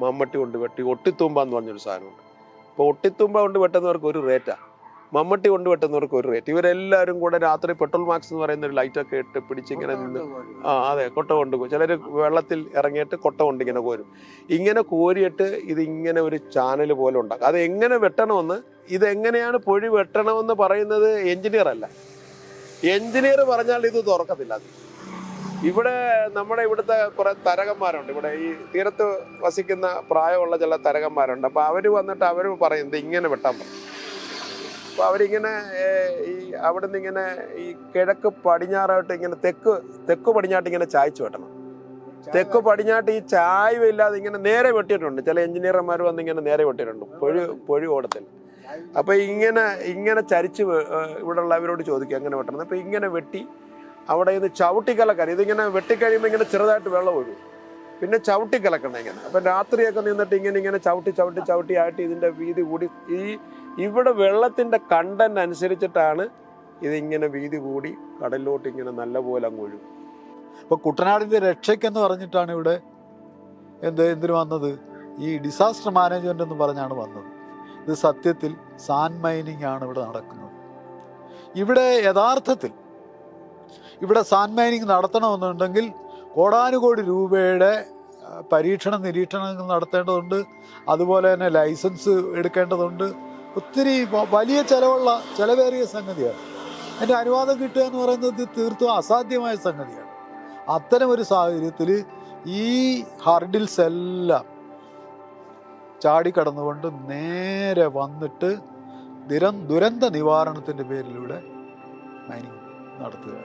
മമ്മട്ടി കൊണ്ട് വെട്ടി. ഒട്ടിത്തൂമ്പ എന്ന് പറഞ്ഞൊരു സാധനമുണ്ട്. അപ്പോൾ ഒട്ടിത്തൂമ്പ കൊണ്ട് വെട്ടുന്നവർക്ക് ഒരു റേറ്റാണ്, മമ്മട്ടി കൊണ്ട് വെട്ടുന്നവർക്ക് ഒരു റേറ്റ്. ഇവരെല്ലാവരും കൂടെ രാത്രി പെട്രോൾ മാക്സ് എന്ന് പറയുന്ന ഒരു ലൈറ്റൊക്കെ ഇട്ട് പിടിച്ചിങ്ങനെ നിന്ന്, അതെ, കൊട്ട കൊണ്ട് പോകും. ചിലർ വെള്ളത്തിൽ ഇറങ്ങിയിട്ട് കൊട്ട കൊണ്ട് ഇങ്ങനെ കോരും. ഇങ്ങനെ കോരിയിട്ട് ഇതിങ്ങനെ ഒരു ചാനൽ പോലെ ഉണ്ടാക്കും. അത് എങ്ങനെ വെട്ടണമെന്ന്, ഇതെങ്ങനെയാണ് പൊഴി വെട്ടണമെന്ന് പറയുന്നത് എഞ്ചിനീയർ അല്ല. എഞ്ചിനീയർ പറഞ്ഞാൽ ഇത് തുറക്കത്തില്ല. ഇവിടെ നമ്മുടെ ഇവിടുത്തെ കുറെ തരകന്മാരുണ്ട്. ഇവിടെ ഈ തീരത്ത് വസിക്കുന്ന പ്രായമുള്ള ചില തരകന്മാരുണ്ട്. അപ്പോൾ അവർ വന്നിട്ട് അവർ പറയുന്നത് ഇങ്ങനെ വെട്ടാൻ പറയും. അപ്പോൾ അവരിങ്ങനെ ഈ അവിടെ നിന്ന് ഇങ്ങനെ ഈ കിഴക്ക് പടിഞ്ഞാറായിട്ട് ഇങ്ങനെ തെക്ക് പടിഞ്ഞാട്ട് ഇങ്ങനെ ചായച്ച് വെട്ടണം. തെക്ക് പടിഞ്ഞാട്ട് ഈ ചായവില്ലാതെ ഇങ്ങനെ നേരെ വെട്ടിയിട്ടുണ്ട്. ചില എഞ്ചിനീയർമാർ വന്ന് ഇങ്ങനെ നേരെ വെട്ടിയിട്ടുണ്ട് പൊഴി ഓടത്തിൽ. അപ്പോൾ ഇങ്ങനെ ചരിച്ച് ഇവിടെ ഉള്ളവരോട് ചോദിക്കുക എങ്ങനെ വെട്ടണം. അപ്പോൾ ഇങ്ങനെ വെട്ടി അവിടെ നിന്ന് ചവിട്ടിക്കലക്കാൻ, ഇതിങ്ങനെ വെട്ടിക്കഴിയുമ്പോൾ ഇങ്ങനെ ചെറുതായിട്ട് വെള്ളം ഒഴുകും, പിന്നെ ചവിട്ടിക്കലക്കണം ഇങ്ങനെ. അപ്പം രാത്രിയൊക്കെ നിന്നിട്ട് ഇങ്ങനെ ചവിട്ടി ആയിട്ട് ഇതിൻ്റെ വീതി കൂടി ഇവിടെ വെള്ളത്തിൻ്റെ കണ്ടന്റ് അനുസരിച്ചിട്ടാണ് ഇതിങ്ങനെ വീതി കൂടി കടലിലോട്ട് ഇങ്ങനെ നല്ലപോലെ അങ്ങ് ഒഴുകും. അപ്പോൾ കുട്ടനാടിൻ്റെ രക്ഷയ്ക്കെന്ന് പറഞ്ഞിട്ടാണ് ഇവിടെ എന്തിനു വന്നത്? ഈ ഡിസാസ്റ്റർ മാനേജ്മെൻ്റ് എന്ന് പറഞ്ഞാണ് വന്നത്. ഇത് സത്യത്തിൽ സാൻഡ് മൈനിങ് ആണ് ഇവിടെ നടക്കുന്നത്. ഇവിടെ യഥാർത്ഥത്തിൽ ഇവിടെ സാൻഡ് മൈനിങ് നടത്തണമെന്നുണ്ടെങ്കിൽ കോടാനുകോടി രൂപയുടെ നിരീക്ഷണങ്ങൾ നടത്തേണ്ടതുണ്ട്. അതുപോലെ തന്നെ ലൈസൻസ് എടുക്കേണ്ടതുണ്ട്. ഒത്തിരി വലിയ ചിലവേറിയ സംഗതിയാണ്. അതിൻ്റെ അനുവാദം കിട്ടുക എന്ന് പറയുന്നത് തീർത്തും അസാധ്യമായ സംഗതിയാണ്. അത്തരമൊരു സാഹചര്യത്തിൽ ഈ ഹർഡിൽസ് എല്ലാം ചാടിക്കടന്നുകൊണ്ട് നേരെ വന്നിട്ട് ദുരന്ത നിവാരണത്തിൻ്റെ പേരിലൂടെ മൈനിങ് നടത്തുക.